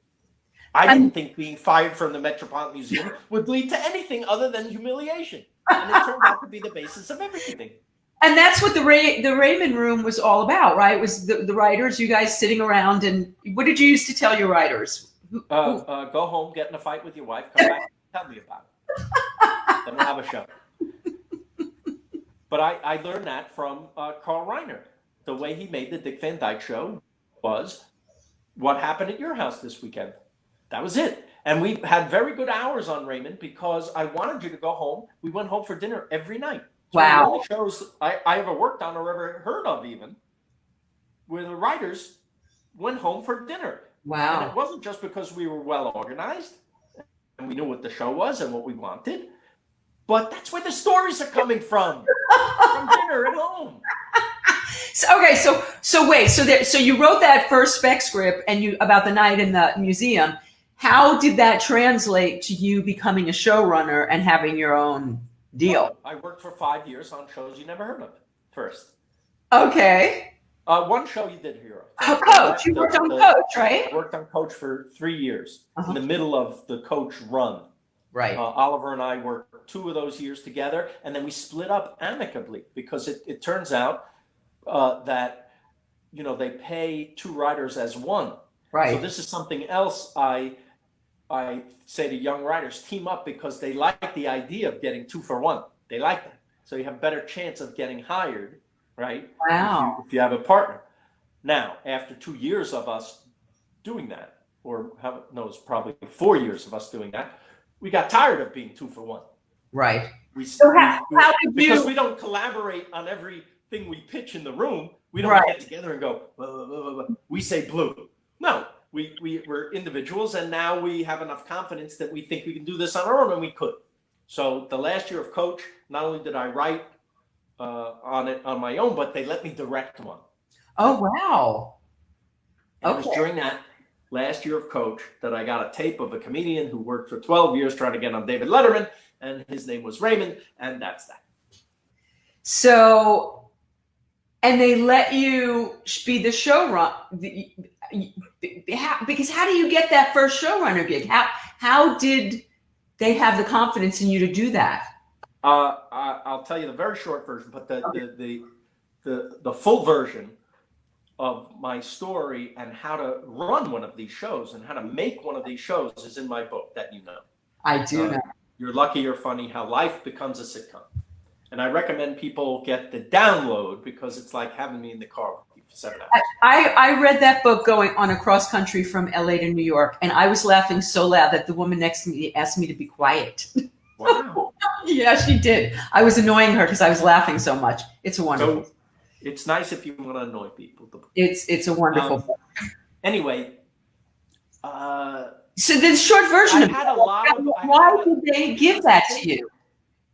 Speaker 2: I didn't think being fired from the Metropolitan Museum would lead to anything other than humiliation. And it turned out to be the basis of everything.
Speaker 1: And that's what the Raymond Room was all about, right? It was the writers, you guys sitting around, and what did you used to tell your writers?
Speaker 2: Go home, get in a fight with your wife, come back, and tell me about it. Then we'll have a show. But I learned that from Carl Reiner. The way he made the Dick Van Dyke Show was, what happened at your house this weekend? That was it. And we had very good hours on Raymond because I wanted you to go home. We went home for dinner every night. So
Speaker 1: wow.
Speaker 2: The only shows I ever worked on or ever heard of even, where the writers went home for dinner.
Speaker 1: Wow.
Speaker 2: And it wasn't just because we were well organized and we knew what the show was and what we wanted, but that's where the stories are coming from dinner at home.
Speaker 1: So you wrote that first spec script and about the night in the museum. How did that translate to you becoming a showrunner and having your own deal?
Speaker 2: Well, I worked for 5 years on shows you never heard of first.
Speaker 1: Okay.
Speaker 2: One show you did hear of.
Speaker 1: Coach. You worked on Coach, right?
Speaker 2: I worked on Coach for 3 years in the middle of the Coach run.
Speaker 1: Right.
Speaker 2: Oliver and I worked 2 of those years together, and then we split up amicably because it turns out that they pay 2 writers as one.
Speaker 1: Right.
Speaker 2: So this is something else I say to young writers, team up because they like the idea of getting 2 for 1. They like that. So you have a better chance of getting hired, right?
Speaker 1: Wow.
Speaker 2: If you have a partner. Now, after 2 years of us doing that, it's probably 4 years of us doing that, we got tired of being 2 for 1.
Speaker 1: Right.
Speaker 2: Because we don't collaborate on everything we pitch in the room. We don't get together and go, blah, blah, blah, blah. We say blue. No, we're individuals, and now we have enough confidence that we think we can do this on our own, and we could. So the last year of Coach, not only did I write on it on my own, but they let me direct one.
Speaker 1: Oh, wow.
Speaker 2: It was during that last year of Coach that I got a tape of a comedian who worked for 12 years trying to get on David Letterman, and his name was Raymond, and that's that.
Speaker 1: So, and they let you be the showrunner, because how do you get that first showrunner gig? How did they have the confidence in you to do that?
Speaker 2: I'll tell you the very short version, but the full version of my story and how to run one of these shows and how to make one of these shows is in my book that you know.
Speaker 1: I do know.
Speaker 2: You're Lucky, You're Funny, How Life Becomes a Sitcom. And I recommend people get the download because it's like having me in the car with you for 7 hours.
Speaker 1: I read that book going on a cross country from LA to New York, and I was laughing so loud that the woman next to me asked me to be quiet.
Speaker 2: Wow.
Speaker 1: Yeah, she did. I was annoying her because I was laughing so much. It's a wonderful.
Speaker 2: So it's nice if you want to annoy people.
Speaker 1: It's a wonderful book.
Speaker 2: Anyway.
Speaker 1: So the short version why did they give that to you?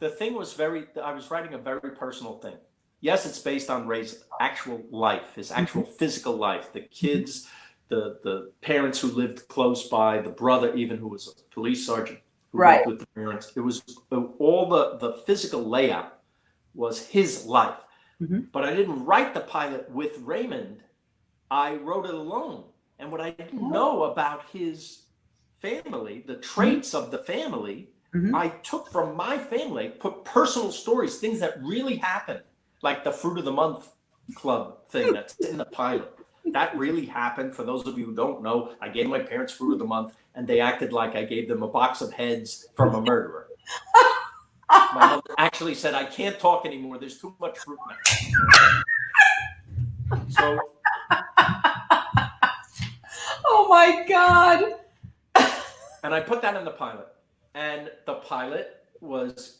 Speaker 2: The thing was I was writing a very personal thing. Yes, it's based on Ray's actual life, his actual physical life, the kids, the parents who lived close by, the brother even who was a police sergeant who lived with the parents. It was all the physical layout was his life. But I didn't write the pilot with Raymond. I wrote it alone. And what I didn't know about his family, the traits of the family, I took from my family, put personal stories, things that really happened, like the Fruit of the Month Club thing that's in the pilot. That really happened. For those of you who don't know, I gave my parents Fruit of the Month, and they acted like I gave them a box of heads from a murderer. My mother actually said, I can't talk anymore. There's too much fruit now. So.
Speaker 1: Oh my God.
Speaker 2: And I put that in the pilot. And the pilot was,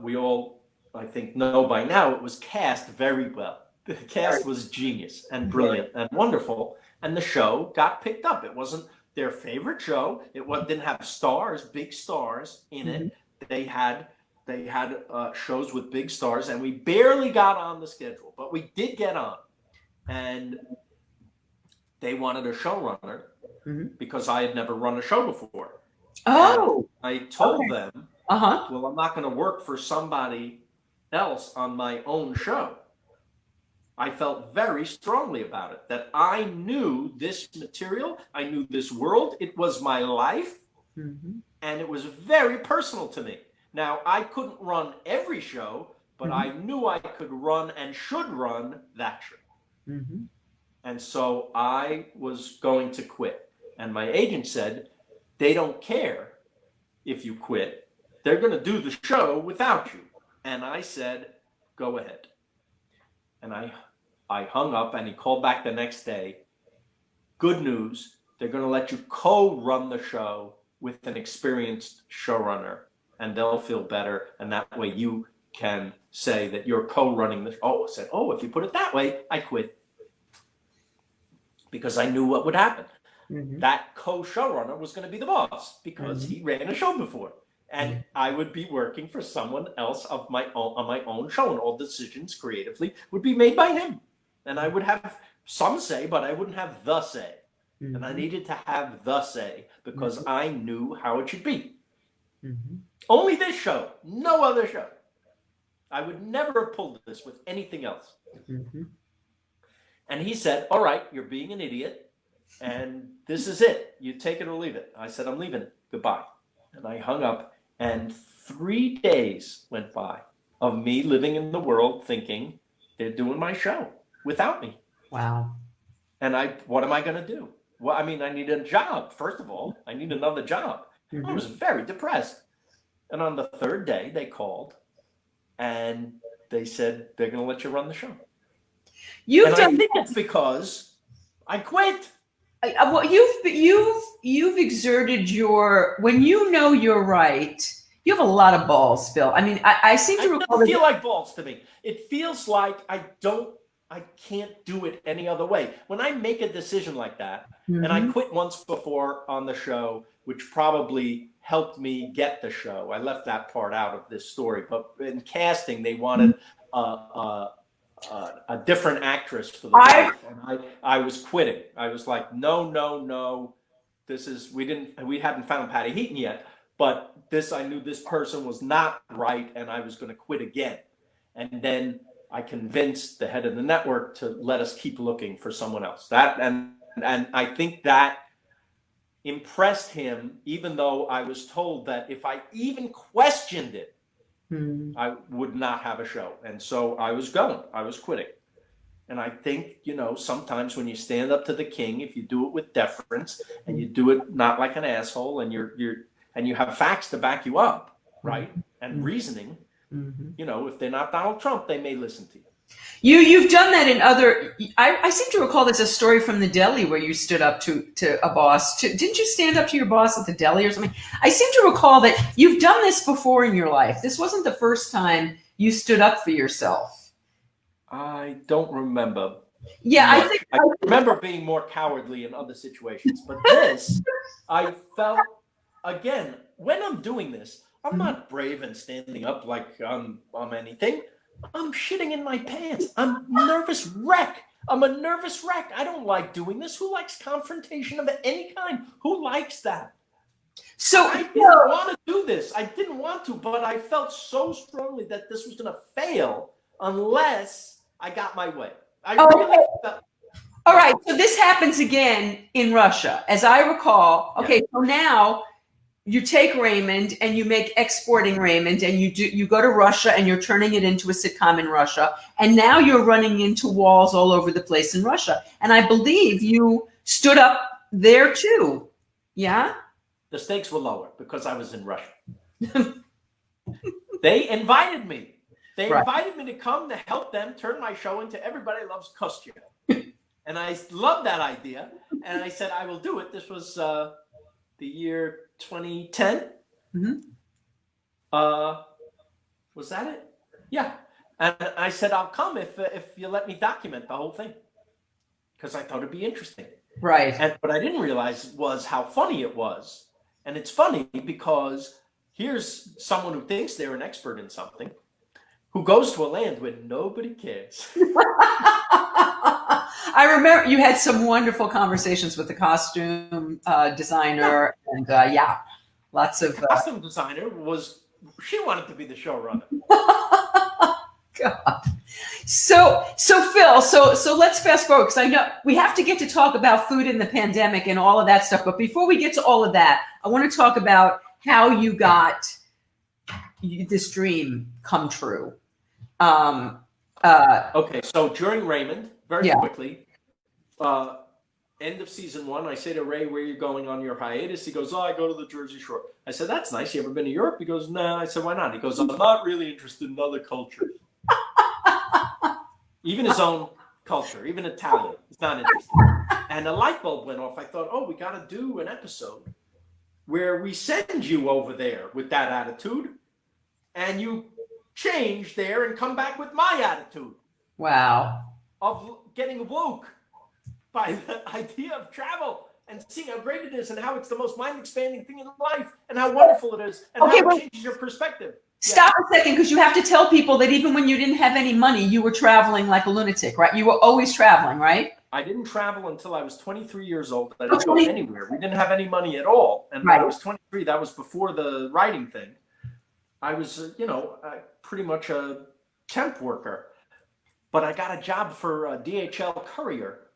Speaker 2: we all, I think, know by now, it was cast very well. The cast was genius and brilliant and wonderful, and the show got picked up. It wasn't their favorite show. Didn't have stars, big stars in it. They had shows with big stars, and we barely got on the schedule, but we did get on. And they wanted a showrunner because I had never run a show before.
Speaker 1: Oh,
Speaker 2: and I told them,
Speaker 1: uh-huh.
Speaker 2: well, I'm not going to work for somebody else on my own show. I felt very strongly about it, that I knew this material, I knew this world, it was my life, and it was very personal to me. Now, I couldn't run every show, but I knew I could run and should run that show. And so I was going to quit. And my agent said, they don't care if you quit. They're going to do the show without you. And I said, go ahead. And I hung up, and he called back the next day. Good news, they're going to let you co-run the show with an experienced showrunner, and they'll feel better. And that way you can say that you're co-running the show. Oh, I said, oh, if you put it that way, I quit. Because I knew what would happen. That co-showrunner was going to be the boss because he ran a show before. And I would be working for someone else on my own show, and all decisions creatively would be made by him. And I would have some say, but I wouldn't have the say. And I needed to have the say because I knew how it should be. Only this show, no other show. I would never have pulled this with anything else. And he said, all right, you're being an idiot, and this is it. You take it or leave it. I said, I'm leaving it. Goodbye. And I hung up, and 3 days went by of me living in the world thinking they're doing my show without me.
Speaker 1: Wow.
Speaker 2: And what am I going to do? Well, I mean, I need a job. First of all, I need another job. I was very depressed. And on the third day, they called, and they said, they're going to let you run the show. I think it's because I quit.
Speaker 1: Well, you've exerted when you know you're right. You have a lot of balls, Phil. I mean, I seem to recall.
Speaker 2: It doesn't feel like balls to me. It feels like I can't do it any other way. When I make a decision like that, and I quit once before on the show, which probably helped me get the show. I left that part out of this story, but in casting, they wanted a different actress for the wife, and I was quitting. I was like, no. We hadn't found Patty Heaton yet, but I knew this person was not right, and I was going to quit again. And then I convinced the head of the network to let us keep looking for someone else. And I think that impressed him, even though I was told that if I even questioned it, I would not have a show. And so I was quitting. And I think, sometimes when you stand up to the king, if you do it with deference and you do it not like an asshole, and you have facts to back you up, right? And reasoning, if they're not Donald Trump, they may listen to you.
Speaker 1: You've done that in other. I seem to recall there's a story from the deli where you stood up to a boss. Didn't you stand up to your boss at the deli or something? I seem to recall that you've done this before in your life. This wasn't the first time you stood up for yourself.
Speaker 2: I don't remember.
Speaker 1: Yeah,
Speaker 2: I remember being more cowardly in other situations, but this, I felt, again, when I'm doing this, I'm not brave and standing up like I'm anything. I'm shitting in my pants. I'm a nervous wreck. I don't like doing this. Who likes confrontation of any kind? Who likes that? So I didn't want to do this. I didn't want to, but I felt so strongly that this was going to fail unless I got my way. Really felt. All
Speaker 1: right. So this happens again in Russia, as I recall. Okay. Yeah. So now you take Raymond and you make Exporting Raymond, and you go to Russia and you're turning it into a sitcom in Russia. And now you're running into walls all over the place in Russia. And I believe you stood up there too. Yeah.
Speaker 2: The stakes were lower because I was in Russia. They invited me. They invited me to come to help them turn my show into Everybody Loves Raymond. And I loved that idea. And I said, I will do it. This was the year 2010. Was that it? Yeah. And I said, I'll come if you let me document the whole thing, because I thought it'd be interesting.
Speaker 1: Right.
Speaker 2: And what I didn't realize was how funny it was. And it's funny because here's someone who thinks they're an expert in something, who goes to a land where nobody cares.
Speaker 1: I remember you had some wonderful conversations with the costume designer, and lots of
Speaker 2: The costume designer she wanted to be the showrunner.
Speaker 1: God. So Phil, so let's fast forward, because I know we have to get to talk about food in the pandemic and all of that stuff. But before we get to all of that, I want to talk about how you got this dream come true.
Speaker 2: Okay, so during Raymond, very quickly, end of season 1, I say to Ray, "Where are you going on your hiatus?" He goes, "Oh, I go to the Jersey Shore." I said, "That's nice. You ever been to Europe?" He goes, "No." I said, "Why not?" He goes, "I'm not really interested in other cultures." Even his own culture, even Italian, he's not interested. And a light bulb went off. I thought, oh, we got to do an episode where we send you over there with that attitude, and you change there and come back with my attitude.
Speaker 1: Wow.
Speaker 2: Of getting woke by the idea of travel and seeing how great it is and how it's the most mind-expanding thing in life and how wonderful it is and how it changes your perspective.
Speaker 1: Stop a second, because you have to tell people that even when you didn't have any money, you were traveling like a lunatic, right? You were always traveling, right?
Speaker 2: I didn't travel until I was 23 years old. I didn't go anywhere. We didn't have any money at all. And when I was 23, that was before the writing thing. I was, pretty much a temp worker. But I got a job for a DHL courier,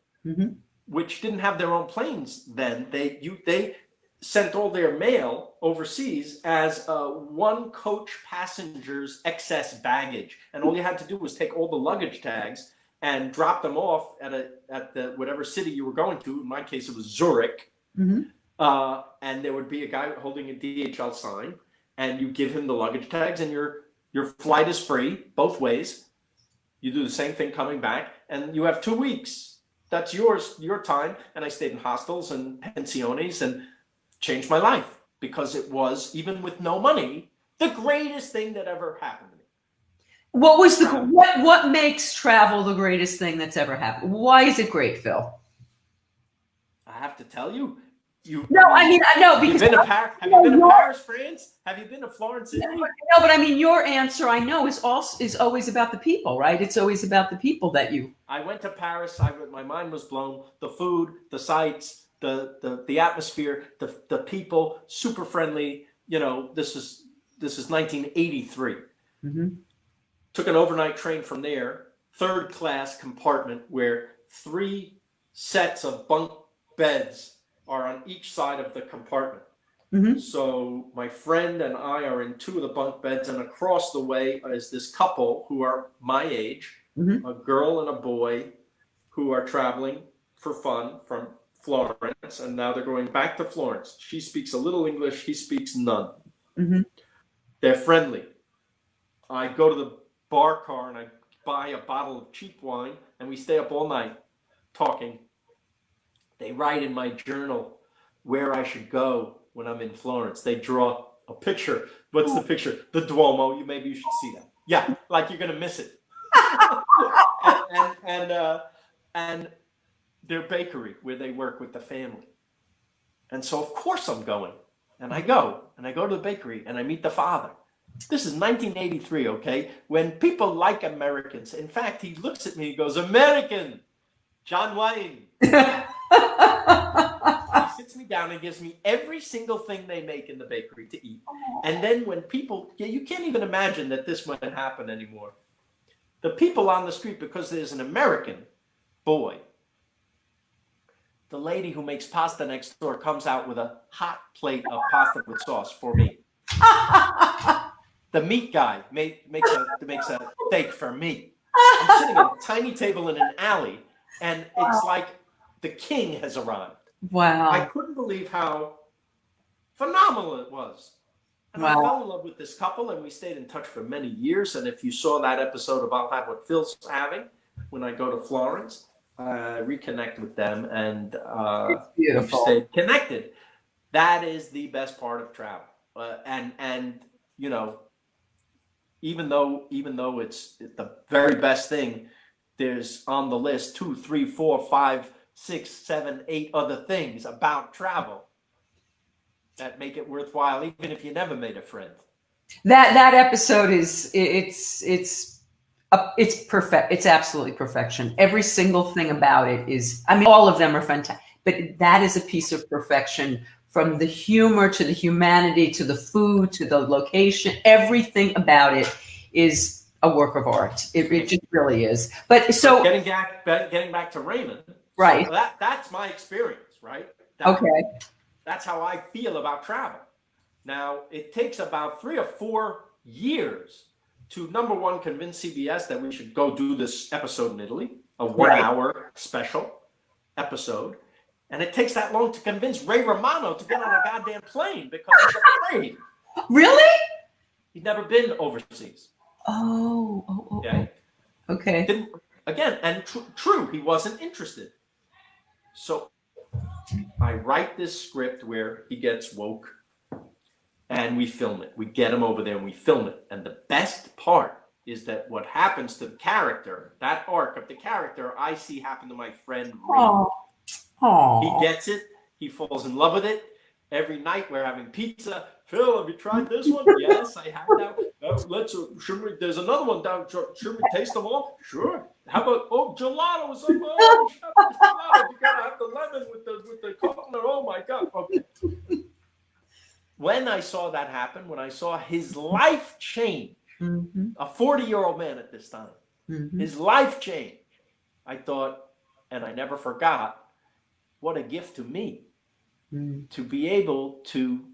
Speaker 2: which didn't have their own planes then. They sent all their mail overseas as one coach passenger's excess baggage, and all you had to do was take all the luggage tags and drop them off at the whatever city you were going to. In my case, it was Zurich, and there would be a guy holding a DHL sign, and you give him the luggage tags, and your flight is free both ways. You do the same thing coming back, and you have 2 weeks. That's your time. And I stayed in hostels and pensiones and changed my life, because it was, even with no money, the greatest thing that ever happened to me.
Speaker 1: What was what makes travel the greatest thing that's ever happened? Why is it great, Phil?
Speaker 2: I have to tell you.
Speaker 1: I know, because
Speaker 2: have you been to Paris, France? Have you been to Florence, Italy?
Speaker 1: No, but I mean, your answer, I know, is always about the people, right? It's always about the people that you. I
Speaker 2: went to Paris. My mind was blown. The food, the sights, the atmosphere, the people, super friendly. This is 1983. Took an overnight train from there, 3rd class compartment, where 3 sets of bunk beds are on each side of the compartment. So my friend and I are in 2 of the bunk beds, and across the way is this couple who are my age, a girl and a boy, who are traveling for fun from Florence, and now they're going back to Florence. She speaks a little English, he speaks none. They're friendly. I go to the bar car and I buy a bottle of cheap wine, and we stay up all night talking. They write in my journal where I should go when I'm in Florence. They draw a picture. What's the picture? The Duomo. Maybe you should see that. Yeah, like you're gonna miss it. and their bakery where they work with the family. And so of course I'm going. And I go to the bakery and I meet the father. This is 1983, okay? When people like Americans. In fact, he looks at me and goes, "American, John Wayne." He sits me down and gives me every single thing they make in the bakery to eat. And then when people, you can't even imagine that this might happen anymore. The people on the street, because there's an American boy, the lady who makes pasta next door comes out with a hot plate of pasta with sauce for me. The meat guy makes a steak for me. I'm sitting at a tiny table in an alley, and it's like the king has arrived.
Speaker 1: Wow.
Speaker 2: I couldn't believe how phenomenal it was. And I fell in love with this couple, and we stayed in touch for many years. And if you saw that episode of I'll Have What Phil's Having, when I go to Florence, I reconnect with them, and we've stayed connected. That is the best part of travel. And even though it's the very best thing, there's on the list 2, 3, 4, 5, 6, 7, 8 other things about travel that make it worthwhile, even if you never made a friend.
Speaker 1: That episode is it's perfect. It's absolutely perfection. Every single thing about it is, I mean, all of them are fantastic, but that is a piece of perfection, from the humor to the humanity to the food to the location. Everything about it is a work of art. It just really is. But so
Speaker 2: getting back to Raymond,
Speaker 1: right.
Speaker 2: So that's my experience, right?
Speaker 1: Okay.
Speaker 2: That's how I feel about travel. Now, it takes about 3 or 4 years to, number one, convince CBS that we should go do this episode in Italy, a 1-hour special episode. And it takes that long to convince Ray Romano to get on a goddamn plane because he's afraid.
Speaker 1: Really?
Speaker 2: He'd never been overseas.
Speaker 1: Oh. Okay.
Speaker 2: Again, and true, he wasn't interested. So I write this script where he gets woke, and we film it. We get him over there and we film it. And the best part is that what happens to the character, that arc of the character, I see happen to my friend Raymond. He gets it. He falls in love with it. Every night we're having pizza. Phil, have you tried this one? Yes, I have now. There's another one down. Should we taste them all? Sure. How about gelato? It's like, gelato. You gotta have the lemon with the coconut. Oh my God. Okay. When I saw that happen, when I saw his life change, a 40-year-old man at this time, his life change, I thought, and I never forgot, what a gift to me to be able to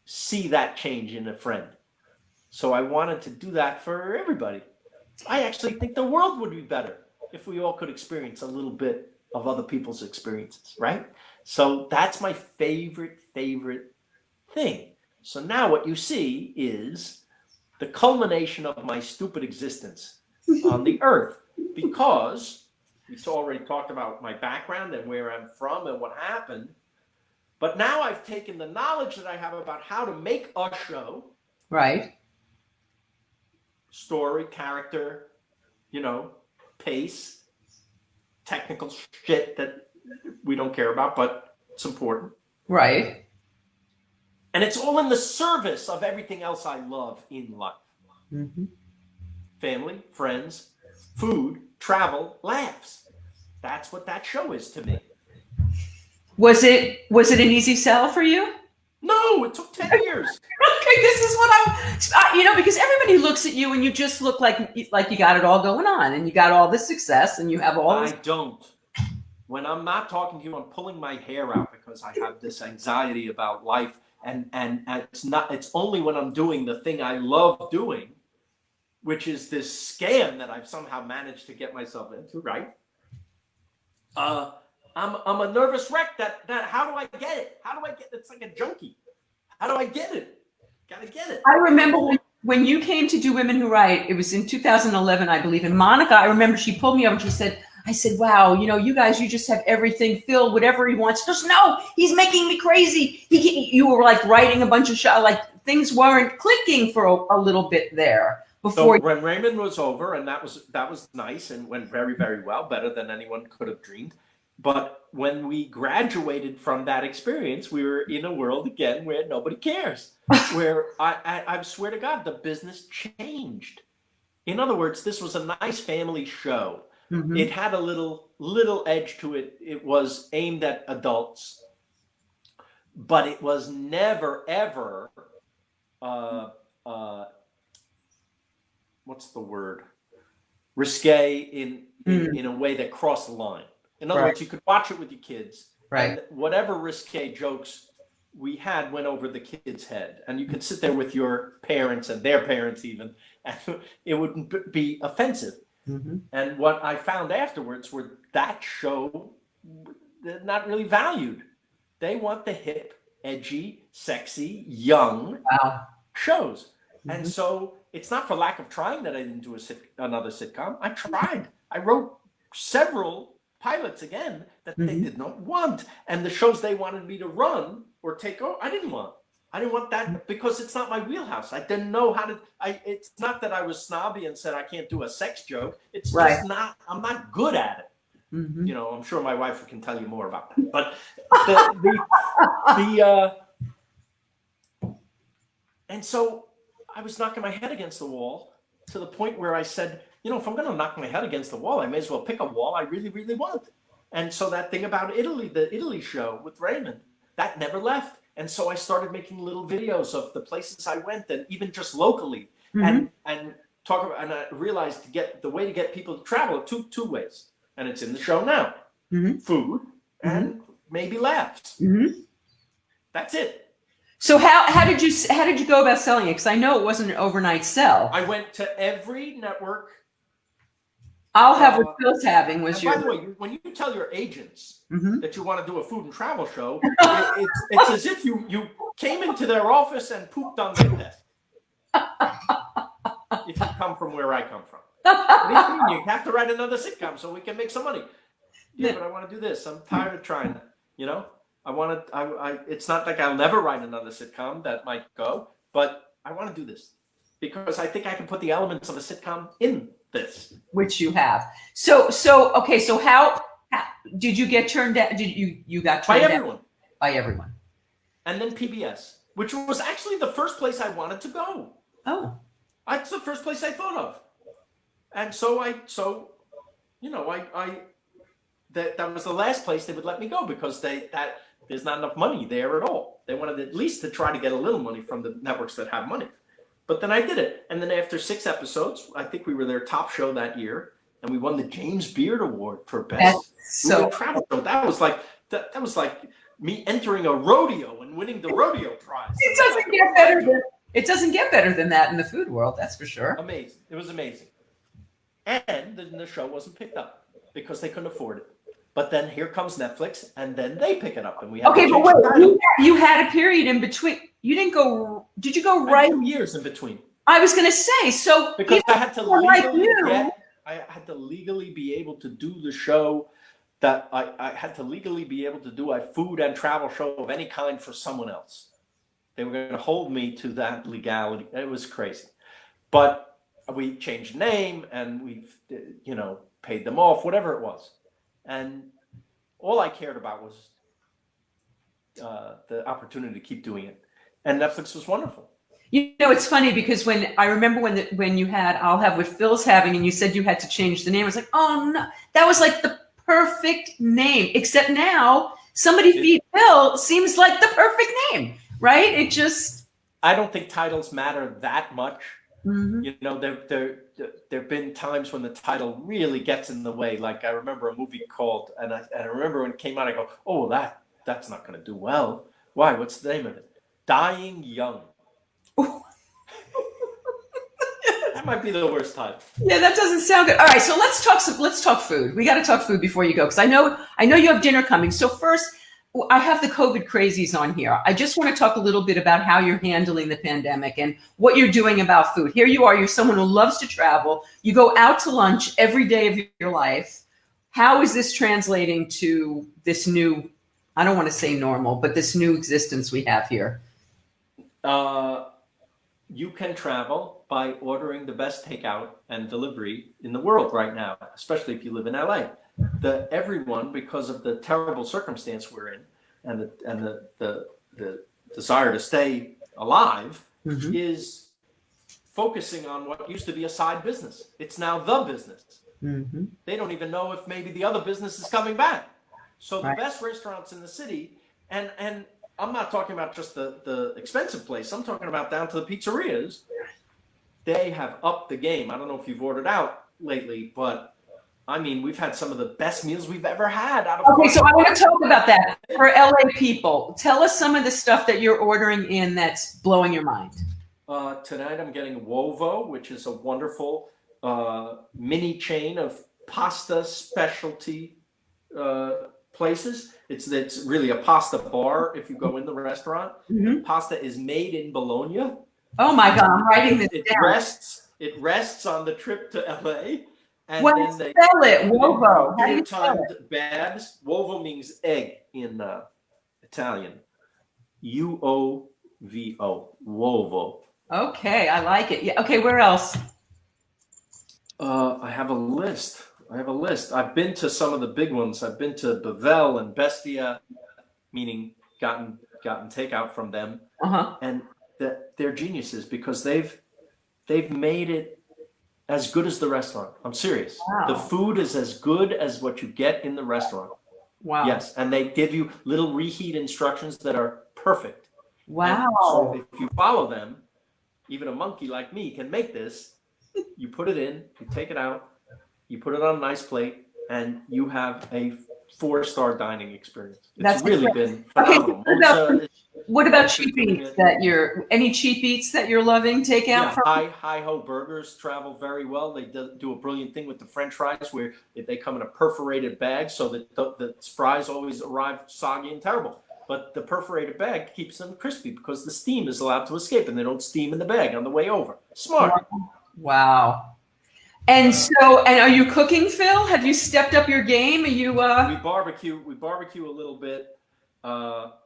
Speaker 2: see that change in a friend. So I wanted to do that for everybody. I actually think the world would be better if we all could experience a little bit of other people's experiences, right? So that's my favorite thing. So now what you see is the culmination of my stupid existence on the earth, because we've already talked about my background and where I'm from and what happened. But now I've taken the knowledge that I have about how to make a show.
Speaker 1: Right.
Speaker 2: Story, character, pace, technical shit that we don't care about, but it's important.
Speaker 1: Right.
Speaker 2: And it's all in the service of everything else I love in life. Family, friends, food, travel, laughs. That's what that show is to me. Was it an easy sell for you? No, it took 10 years.
Speaker 1: Okay, this is what I'm, because everybody looks at you and you just look like you got it all going on and you got all this success and you have all this.
Speaker 2: I don't. When I'm not talking to you, I'm pulling my hair out because I have this anxiety about life. And it's only when I'm doing the thing I love doing, which is this scam that I've somehow managed to get myself into, right? I'm a nervous wreck that how do I get it? It's like a junkie. How do I get it? Gotta get it.
Speaker 1: I remember when you came to do Women Who Write, it was in 2011, I believe. And Monica, I remember she pulled me over and she said, I said, wow, you guys, you just have everything. Phil, whatever he wants. She goes, no, he's making me crazy. You were like writing a bunch of shots, like things weren't clicking for a little bit there. Before
Speaker 2: when Raymond was over, and that was nice and went very, very well, better than anyone could have dreamed. But when we graduated from that experience, we were in a world again where nobody cares, where I swear to God, the business changed. In other words, this was a nice family show. It had a little edge to it. It was aimed at adults, but it was never, ever, what's the word? Risque in a way that crossed the line. In other words, you could watch it with your kids, and whatever risque jokes we had went over the kid's head, and you could sit there with your parents and their parents even, and it wouldn't be offensive. And what I found afterwards were that show not really valued. They want the hip, edgy, sexy, young shows. And so it's not for lack of trying that I didn't do another sitcom. I tried. I wrote several pilots again that they did not want, and the shows they wanted me to run or take over, I didn't want. I didn't want that because it's not my wheelhouse. I didn't know how to. It's not that I was snobby and said I can't do a sex joke. It's just not. I'm not good at it.
Speaker 1: Mm-hmm.
Speaker 2: You know, I'm sure my wife can tell you more about that. But and so I was knocking my head against the wall to the point where I said, you know, if I'm going to knock my head against the wall, I may as well pick a wall I really, really want. And so that thing about Italy, the Italy show with Raymond, that never left. And so I started making little videos of the places I went, and even just locally, and talk about. And I realized the way to get people to travel two ways, and it's in the show now: food and maybe laughs. That's it.
Speaker 1: So how did you go about selling it? Because I know it wasn't an overnight sell.
Speaker 2: I went to every network.
Speaker 1: I'll have what Phil's having was your.
Speaker 2: By the way, when you tell your agents that you want to do a food and travel show, it's as if you came into their office and pooped on their desk. If you come from where I come from, you have to write another sitcom so we can make some money. Yeah, but I want to do this. I'm tired of trying that. You know, I want to. It's not like I'll never write another sitcom that might go, but I want to do this because I think I can put the elements of a sitcom in this,
Speaker 1: which you have. So okay. So how did you get turned down? Did you got turned down? By everyone.
Speaker 2: And then PBS, which was actually the first place I wanted to go.
Speaker 1: Oh,
Speaker 2: that's the first place I thought of. And so that was the last place they would let me go because there's not enough money there at all. They wanted at least to try to get a little money from the networks that have money. But then I did it. And then after 6 episodes, I think we were their top show that year, and we won the James Beard Award for best travel show. That was like me entering a rodeo and winning the rodeo prize.
Speaker 1: It doesn't get better than that in the food world, that's for sure.
Speaker 2: Amazing. It was amazing. And then the show wasn't picked up because they couldn't afford it. But then here comes Netflix, and then they pick it up, and we have
Speaker 1: but wait, you had a period in between. You didn't go. Did you go right?
Speaker 2: 2 years in between.
Speaker 1: I was going to say so
Speaker 2: because I had to legally be able to do the show. That I had to legally be able to do a food and travel show of any kind for someone else. They were going to hold me to that legality. It was crazy, but we changed the name and we've paid them off, whatever it was. And all I cared about was the opportunity to keep doing it. And Netflix was wonderful.
Speaker 1: You know, it's funny because I remember when you had I'll Have What Phil's Having, and you said you had to change the name. I was like, oh no, that was like the perfect name. Except now, Somebody Feed Phil seems like the perfect name, right? It just.
Speaker 2: I don't think titles matter that much. You know, there've been times when the title really gets in the way. Like I remember a movie called, and I remember when it came out, I go, oh, that's not going to do well. Why? What's the name of it? Dying Young. That might be the worst title. Yeah,
Speaker 1: that doesn't sound good. All right, so let's talk food. We got to talk food before you go, because I know you have dinner coming. So first, I have the COVID crazies on here. I just want to talk a little bit about how you're handling the pandemic and what you're doing about food. Here you are, you're someone who loves to travel. You go out to lunch every day of your life. How is this translating to this new, I don't want to say normal, but this new existence we have here?
Speaker 2: You can travel by ordering the best takeout and delivery in the world right now, especially if you live in LA. Everyone, because of the terrible circumstance we're in and the desire to stay alive, is focusing on what used to be a side business. It's now the business. They don't even know if maybe the other business is coming back. So the best restaurants in the city, and I'm not talking about just the expensive place, I'm talking about down to the pizzerias, they have upped the game. I don't know if you've ordered out lately, but I mean, we've had some of the best meals we've ever had.
Speaker 1: Okay, so I want to talk about that for LA people. Tell us some of the stuff that you're ordering in that's blowing your mind.
Speaker 2: Tonight I'm getting Wovo, which is a wonderful mini chain of pasta specialty places. It's really a pasta bar if you go in the restaurant. The pasta is made in Bologna.
Speaker 1: Oh my God, I'm writing this down.
Speaker 2: It rests on the trip to LA. And
Speaker 1: what
Speaker 2: then they
Speaker 1: spell it? Wovo. How do you spell it?
Speaker 2: Babs. Wovo means egg in Italian. UOVO. Wovo.
Speaker 1: Okay, I like it. Yeah. Okay, where else?
Speaker 2: I have a list. I've been to some of the big ones. I've been to Bevel and Bestia, meaning gotten takeout from them, and they're geniuses because they've made it as good as the restaurant. I'm serious.
Speaker 1: Wow.
Speaker 2: The food is as good as what you get in the restaurant.
Speaker 1: Wow.
Speaker 2: Yes, and they give you little reheat instructions that are perfect.
Speaker 1: Wow.
Speaker 2: And so if you follow them, even a monkey like me can make this. You put it in, you take it out, you put it on a nice plate, and you have a 4-star dining experience. It's really been phenomenal.
Speaker 1: Okay, what about cheap eats any cheap eats that you're loving takeout from?
Speaker 2: Hi-Ho Burgers travel very well. They do a brilliant thing with the French fries where they come in a perforated bag so that the fries always arrive soggy and terrible. But the perforated bag keeps them crispy because the steam is allowed to escape and they don't steam in the bag on the way over. Smart.
Speaker 1: Wow. And are you cooking, Phil? Have you stepped up your game? Are you
Speaker 2: We barbecue a little bit. I'll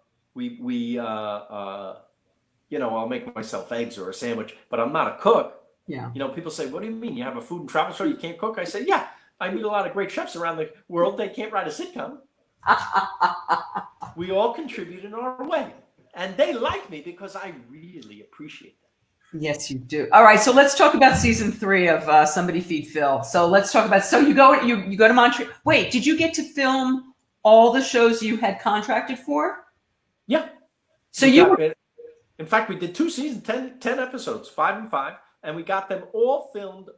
Speaker 2: make myself eggs or a sandwich, but I'm not a cook.
Speaker 1: Yeah.
Speaker 2: People say, what do you mean? You have a food and travel show, you can't cook? I say, yeah, I meet a lot of great chefs around the world. They can't write a sitcom. We all contribute in our way. And they like me because I really appreciate that.
Speaker 1: Yes, you do. All right, so let's talk about season 3 of Somebody Feed Phil. So let's talk about. So you go to Montreal. Wait, did you get to film all the shows you had contracted for?
Speaker 2: Yeah.
Speaker 1: So
Speaker 2: in fact, we did 2 seasons, 10 episodes, 5 and 5, and we got them all filmed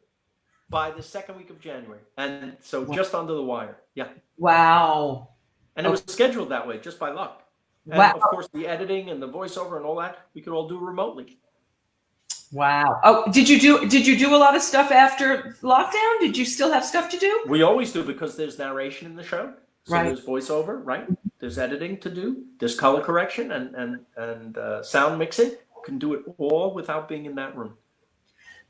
Speaker 2: by the second week of January, and so just under the wire. Yeah.
Speaker 1: Wow.
Speaker 2: And it was scheduled that way, just by luck. And of course, the editing and the voiceover and all that we could all do remotely.
Speaker 1: Wow. Oh, did you do a lot of stuff after lockdown? Did you still have stuff to do?
Speaker 2: We always do because there's narration in the show. So
Speaker 1: right.
Speaker 2: There's voiceover, right? There's editing to do. There's color correction and sound mixing. You can do it all without being in that room.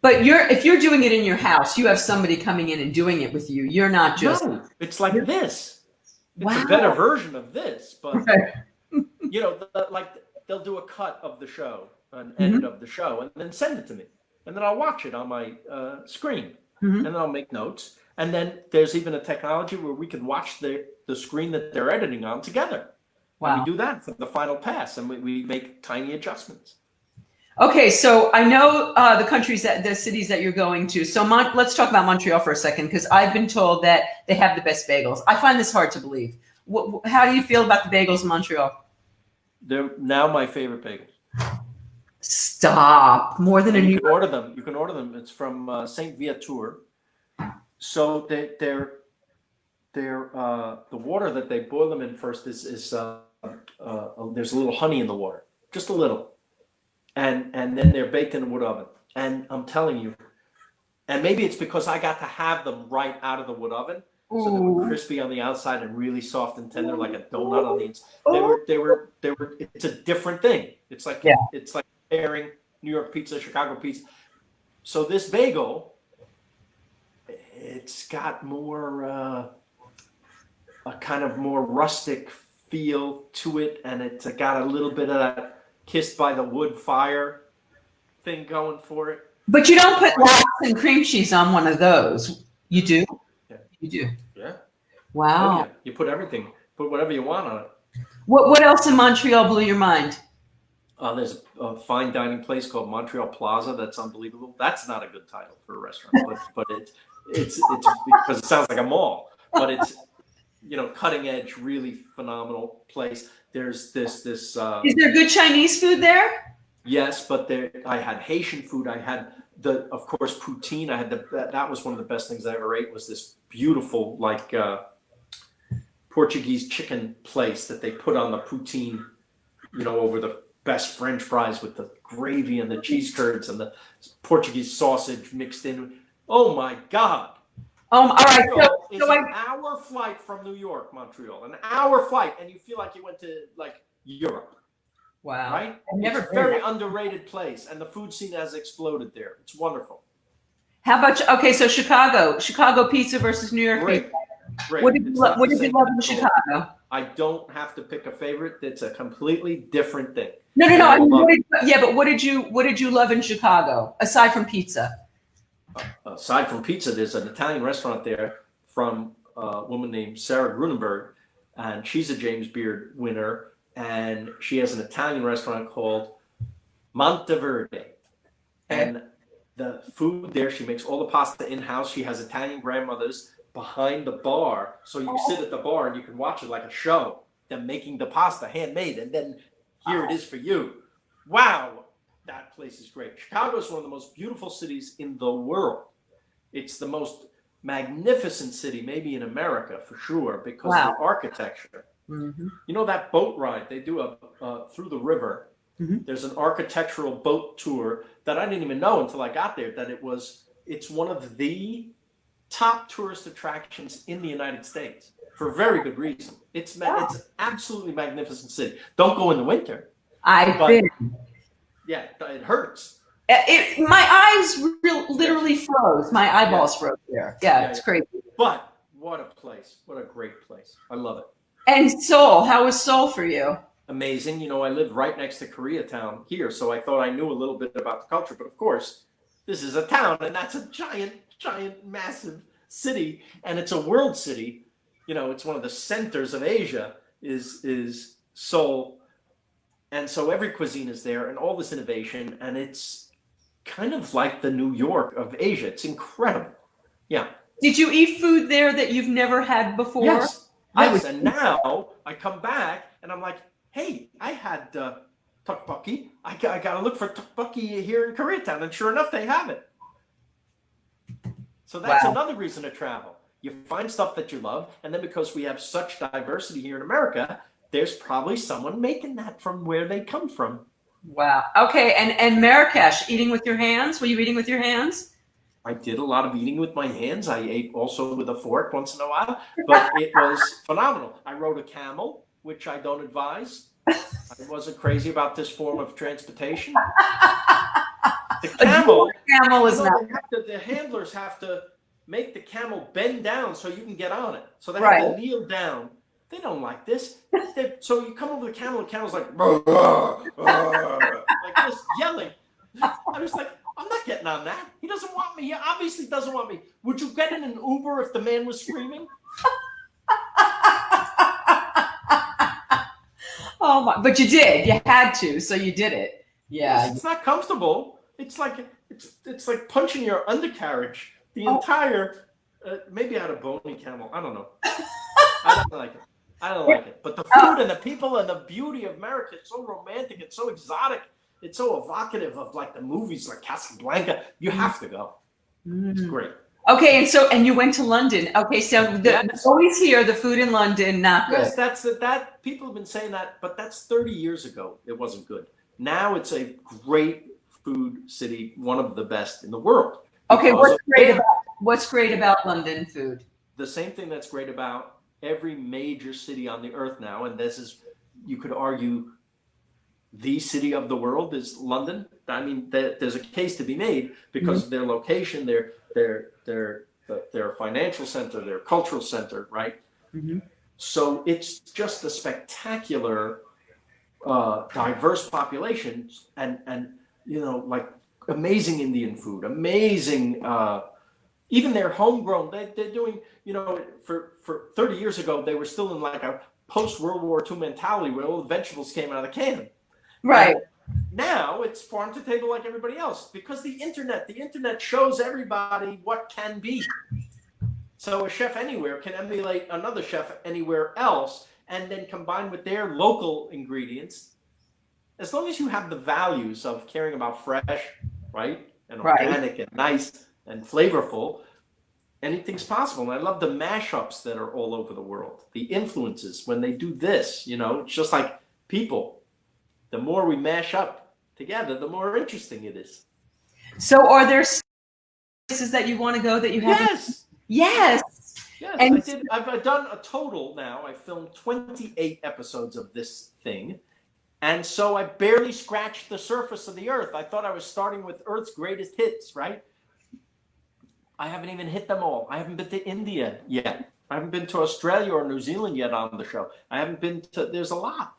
Speaker 1: But if you're doing it in your house, you have somebody coming in and doing it with you. You're not just.
Speaker 2: No, it's like this. It's a better version of this, but they'll do a cut of the show, an edit of the show, and then send it to me, and then I'll watch it on my screen, and then I'll make notes. And then there's even a technology where we can watch the screen that they're editing on together. Wow. And we do that for the final pass, and we make tiny adjustments.
Speaker 1: Okay, so I know the cities that you're going to. So let's talk about Montreal for a second, because I've been told that they have the best bagels. I find this hard to believe. How do you feel about the bagels in Montreal?
Speaker 2: They're now my favorite bagels.
Speaker 1: Stop! More than
Speaker 2: you can order them. You can order them. It's from Saint Viateur. So they're the water that they boil them in first is there's a little honey in the water, just a little. And then they're baked in a wood oven. And I'm telling you, and maybe it's because I got to have them right out of the wood oven, so they were crispy on the outside and really soft and tender, like a donut on the inside. They were. It's a different thing. It's like pairing New York pizza, Chicago pizza. So this bagel, it's got more a kind of more rustic feel to it, and it's got a little bit of that kissed by the wood fire thing going for it.
Speaker 1: But you don't put lox and cream cheese on one of those. You do?
Speaker 2: Yeah.
Speaker 1: You do?
Speaker 2: Yeah.
Speaker 1: Wow.
Speaker 2: Oh, yeah. You put everything. Put whatever you want on it.
Speaker 1: What else in Montreal blew your mind?
Speaker 2: There's a fine dining place called Montreal Plaza that's unbelievable. That's not a good title for a restaurant, but it's because it sounds like a mall. But it's cutting edge, really phenomenal place. There's this. Is
Speaker 1: there good Chinese food there?
Speaker 2: Yes, but I had Haitian food. I had of course, poutine. I had that was one of the best things I ever ate. Was this beautiful Portuguese chicken place that they put on the poutine, over the best French fries with the gravy and the cheese curds and the Portuguese sausage mixed in. Oh my God.
Speaker 1: All right.
Speaker 2: It's an hour flight from New York, Montreal. An hour flight, and you feel like you went to Europe.
Speaker 1: Wow!
Speaker 2: Right? It's a very underrated place, and the food scene has exploded there. It's wonderful.
Speaker 1: How about so Chicago pizza versus New York pizza?
Speaker 2: Great.
Speaker 1: What did you,
Speaker 2: It's not
Speaker 1: what
Speaker 2: the
Speaker 1: did you
Speaker 2: same
Speaker 1: love in
Speaker 2: as gold.
Speaker 1: Chicago?
Speaker 2: I don't have to pick a favorite. It's a completely different thing.
Speaker 1: No.
Speaker 2: And
Speaker 1: I mean,
Speaker 2: love
Speaker 1: but what did you love in Chicago aside from pizza?
Speaker 2: aside from pizza, there's an Italian restaurant there from a woman named Sarah Grunenberg, and she's a James Beard winner, and she has an Italian restaurant called Monteverde. And the food there, she makes all the pasta in-house. She has Italian grandmothers behind the bar, so you sit at the bar and you can watch it like a show. Them making the pasta handmade, and then here it is for you. Wow, that place is great. Chicago is one of the most beautiful cities in the world. It's the most magnificent city, maybe in America for sure, because of the architecture.
Speaker 1: Mm-hmm.
Speaker 2: You know that boat ride they do through the river?
Speaker 1: Mm-hmm.
Speaker 2: There's an architectural boat tour that I didn't even know until I got there, that it's one of the top tourist attractions in the United States for very good reason. It's absolutely magnificent city. Don't go in the winter.
Speaker 1: I've been.
Speaker 2: Yeah, it hurts.
Speaker 1: My eyes literally froze. My eyeballs froze there. Yeah, it's crazy.
Speaker 2: But what a place. What a great place. I love it.
Speaker 1: And Seoul, how was Seoul for you?
Speaker 2: Amazing. You know, I live right next to Koreatown here, so I thought I knew a little bit about the culture. But of course, this is a town, and that's a giant, massive city, and it's a world city. You know, it's one of the centers of Asia is Seoul. And so every cuisine is there and all this innovation, and it's kind of like the New York of Asia. It's incredible. Yeah.
Speaker 1: Did you eat food there that you've never had before?
Speaker 2: Yes. And now I come back and I'm like, hey, I had tteokbokki. I got to look for tteokbokki here in Koreatown, and sure enough, they have it. So that's another reason to travel. You find stuff that you love, and then because we have such diversity here in America, there's probably someone making that from where they come from.
Speaker 1: Wow. Okay, and Marrakesh, eating with your hands? Were you eating with your hands?
Speaker 2: I did a lot of eating with my hands. I ate also with a fork once in a while, but it was phenomenal. I rode a camel, which I don't advise. I wasn't crazy about this form of transportation. The camel is not. The handlers have to make the camel bend down so you can get on it. So they have to kneel down. They don't like this. So you come over the camel, and the camel's like, like this, yelling. I was like, I'm not getting on that. He doesn't want me. He obviously doesn't want me. Would you get in an Uber if the man was screaming?
Speaker 1: Oh my! But you did. You had to, so you did it. Yeah.
Speaker 2: It's not comfortable. It's like punching your undercarriage. The entire. Maybe I had a bony camel. I don't know. I don't like it. I don't like it. But the food and the people and the beauty of America, it's so romantic. It's so exotic. It's so evocative of like the movies like Casablanca. You have to go. It's great.
Speaker 1: Okay, and you went to London. Okay, so always hear the food in London not good.
Speaker 2: Yes, that people have been saying that, but that's 30 years ago. It wasn't good. Now it's a great food city, one of the best in the world.
Speaker 1: Okay, what's great about London food?
Speaker 2: The same thing that's great about every major city on the earth now, and this is, you could argue, the city of the world is London. I mean, there's a case to be made because of their location, their financial center, their cultural center, right? Mm-hmm. So it's just a spectacular, diverse population, and you know, like amazing Indian food, amazing. Even their homegrown, they're doing, you know, for 30 years ago, they were still in like a post-World War II mentality where all the vegetables came out of the can.
Speaker 1: Right.
Speaker 2: And now it's farm to table like everybody else because the internet shows everybody what can be. So a chef anywhere can emulate another chef anywhere else and then combine with their local ingredients. As long as you have the values of caring about fresh, right? And organic and nice and flavorful, anything's possible. And I love the mashups that are all over the world. The influences when they do this, you know, it's just like people. The more we mash up together, the more interesting it is.
Speaker 1: So are there places that you want to go that you haven't?
Speaker 2: Yes. And I've done a total now. I filmed 28 episodes of this thing. And so I barely scratched the surface of the earth. I thought I was starting with Earth's greatest hits, right? I haven't even hit them all. I haven't been to India yet. I haven't been to Australia or New Zealand yet on the show. I haven't been to, there's a lot.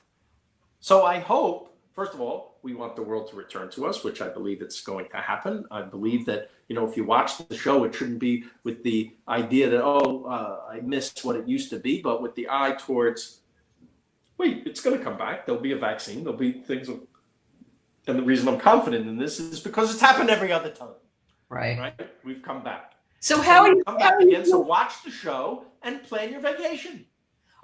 Speaker 2: So I hope, first of all, we want the world to return to us, which I believe it's going to happen. I believe that, if you watch the show, it shouldn't be with the idea that, I missed what it used to be, but with the eye towards, wait, it's going to come back. There'll be a vaccine. There'll be things. And the reason I'm confident in this is because it's happened every other time.
Speaker 1: Right.
Speaker 2: We've come back.
Speaker 1: So how are you
Speaker 2: come back again? So watch the show and plan your vacation.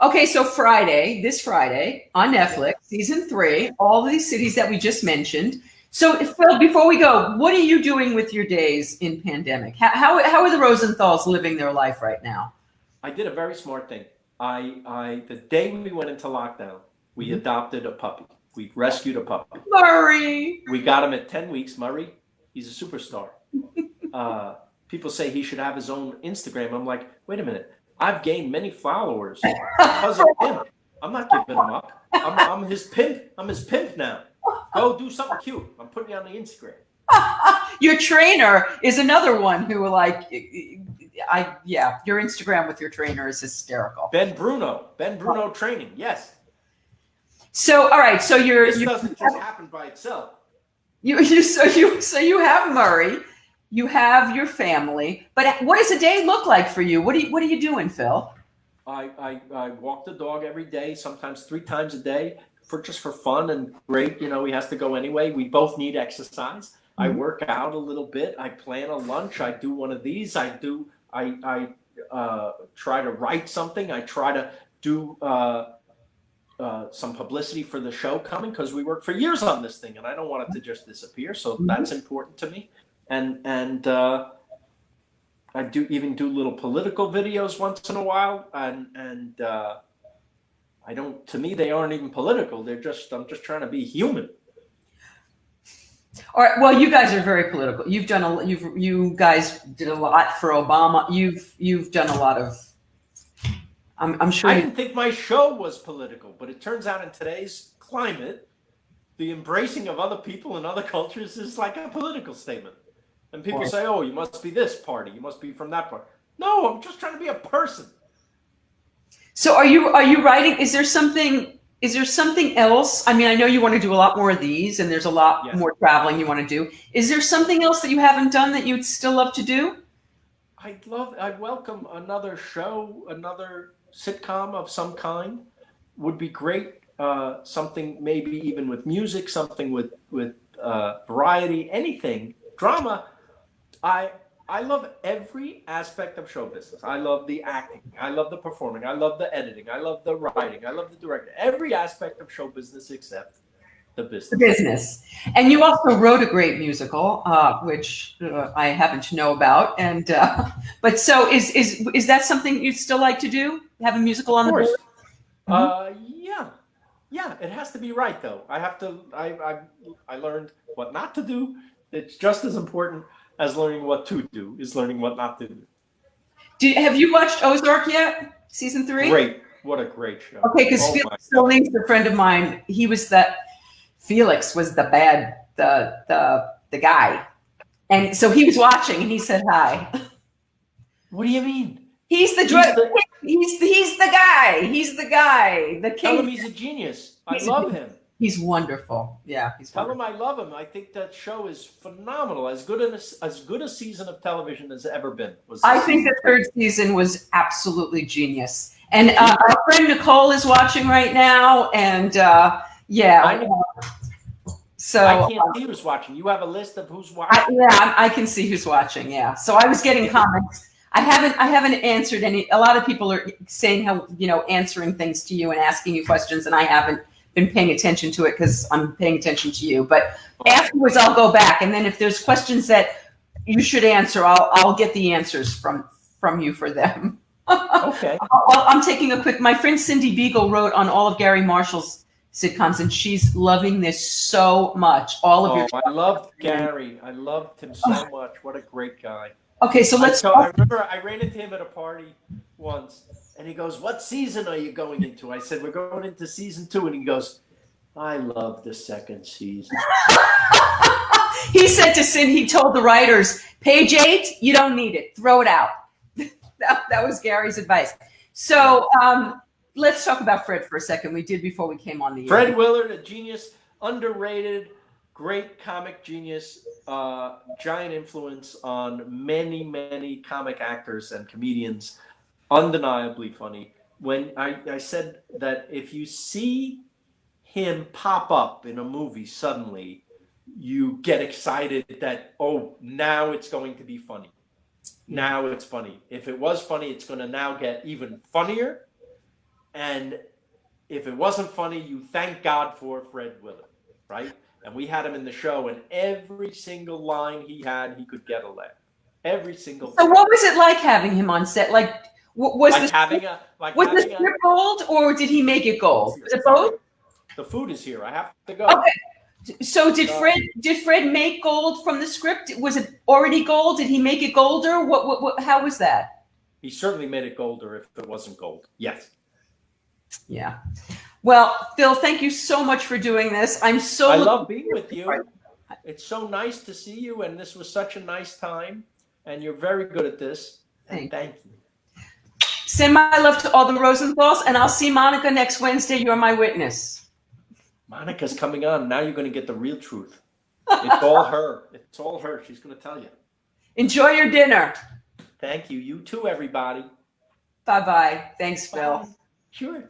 Speaker 1: Okay, so this Friday on Netflix, season 3, all these cities that we just mentioned. So Phil, before we go, what are you doing with your days in pandemic? How are the Rosenthals living their life right now?
Speaker 2: I did a very smart thing. The day we went into lockdown, we adopted a puppy. We rescued a puppy.
Speaker 1: Murray.
Speaker 2: We got him at 10 weeks. Murray, he's a superstar. People say he should have his own Instagram. I'm like, wait a minute. I've gained many followers because of him. I'm not giving him up. I'm his pimp. I'm his pimp now. Go do something cute. I'm putting you on the Instagram.
Speaker 1: Your trainer is another one who your Instagram with your trainer is hysterical.
Speaker 2: Ben Bruno training. Yes.
Speaker 1: So, all right. So
Speaker 2: this doesn't just happen by itself.
Speaker 1: You have Murray. You have your family, but what does a day look like for you? What are you doing, Phil?
Speaker 2: I walk the dog every day, sometimes 3 times a day, for fun and great. He has to go anyway. We both need exercise. I work out a little bit. I plan a lunch. I do one of these. I try to write something. I try to do some publicity for the show coming, because we worked for years on this thing and I don't want it to just disappear. So that's important to me. And I do little political videos once in a while, and to me they aren't even political. I'm just trying to be human.
Speaker 1: All right. Well, you guys are very political. You guys did a lot for Obama. You've done a lot of. I'm sure.
Speaker 2: I didn't think my show was political, but it turns out in today's climate, the embracing of other people and other cultures is like a political statement. And people say, "Oh, you must be this party. You must be from that party." No, I'm just trying to be a person.
Speaker 1: So are you writing? Is there something else? I mean, I know you want to do a lot more of these, and there's a lot more traveling you want to do. Is there something else that you haven't done that you'd still love to do?
Speaker 2: I'd welcome another show, another sitcom of some kind. Would be great. Something maybe even with music, something with variety, anything, drama. I love every aspect of show business. I love the acting. I love the performing. I love the editing. I love the writing. I love the directing. Every aspect of show business except the business.
Speaker 1: The business. And you also wrote a great musical, which I happen to know about. And but so is that something you'd still like to do? Have a musical on the board?
Speaker 2: Yeah. It has to be right though. I learned what not to do. It's just as important as learning what to do is learning what not to do.
Speaker 1: Have you watched Ozark yet? Season 3?
Speaker 2: Great. What a great show.
Speaker 1: Okay, because Felix Stilling's a friend of mine. Felix was the bad, the guy. And so he was watching and he said hi.
Speaker 2: What do you mean?
Speaker 1: He's the guy. He's the guy. The king.
Speaker 2: Tell him he's a genius. I love him.
Speaker 1: He's wonderful. Yeah,
Speaker 2: Tell him I love him. I think that show is phenomenal. As good a season of television as ever been.
Speaker 1: I think the 3rd season was absolutely genius. And our friend Nicole is watching right now. And so
Speaker 2: I can't see who's watching. You have a list of who's watching.
Speaker 1: I can see who's watching. Yeah. So I was getting comments. I haven't answered any. A lot of people are saying how answering things to you and asking you questions, and I haven't been paying attention to it because I'm paying attention to you. But afterwards, I'll go back, and then if there's questions that you should answer, I'll get the answers from you for them.
Speaker 2: Okay.
Speaker 1: I'm taking a quick. My friend Cindy Beagle wrote on all of Gary Marshall's sitcoms, and she's loving this so much. All of your.
Speaker 2: I loved Gary. I loved him so much. What a great guy.
Speaker 1: Okay, so let's.
Speaker 2: I remember I ran into him at a party once, and he goes, "What season are you going into?" I said, "We're going into season 2," and he goes, "I love the 2nd season."
Speaker 1: He said to Cindy, he told the writers, "Page 8, you don't need it. Throw it out." That was Gary's advice. So let's talk about Fred for a second. We did before we came on the air.
Speaker 2: Fred Willard, a genius, underrated, great comic genius, giant influence on many, many comic actors and comedians, undeniably funny. When I said that if you see him pop up in a movie suddenly, you get excited that, oh, now it's going to be funny. Now it's funny. If it was funny, it's going to now get even funnier. And if it wasn't funny, you thank God for Fred Willard, right? And we had him in the show, and every single line he had, he could get a laugh. Every single
Speaker 1: So
Speaker 2: thing.
Speaker 1: what was it like having him on set? Like, was the script gold, or did he make it gold? Was it both?
Speaker 2: The food is here. I have to go.
Speaker 1: Okay. So did Fred make gold from the script? Was it already gold? Did he make it golder? How was that?
Speaker 2: He certainly made it golder if it wasn't gold. Yes.
Speaker 1: Yeah. Well, Phil, thank you so much for doing this. I
Speaker 2: love being with you. It's so nice to see you, and this was such a nice time, and you're very good at this. And thank you.
Speaker 1: Send my love to all the Rosenthals, and I'll see Monica next Wednesday. You're my witness.
Speaker 2: Monica's coming on. Now you're going to get the real truth. It's all her. It's all her. She's going to tell you.
Speaker 1: Enjoy your dinner.
Speaker 2: Thank you. You too, everybody.
Speaker 1: Bye-bye. Thanks, Phil.
Speaker 2: Sure.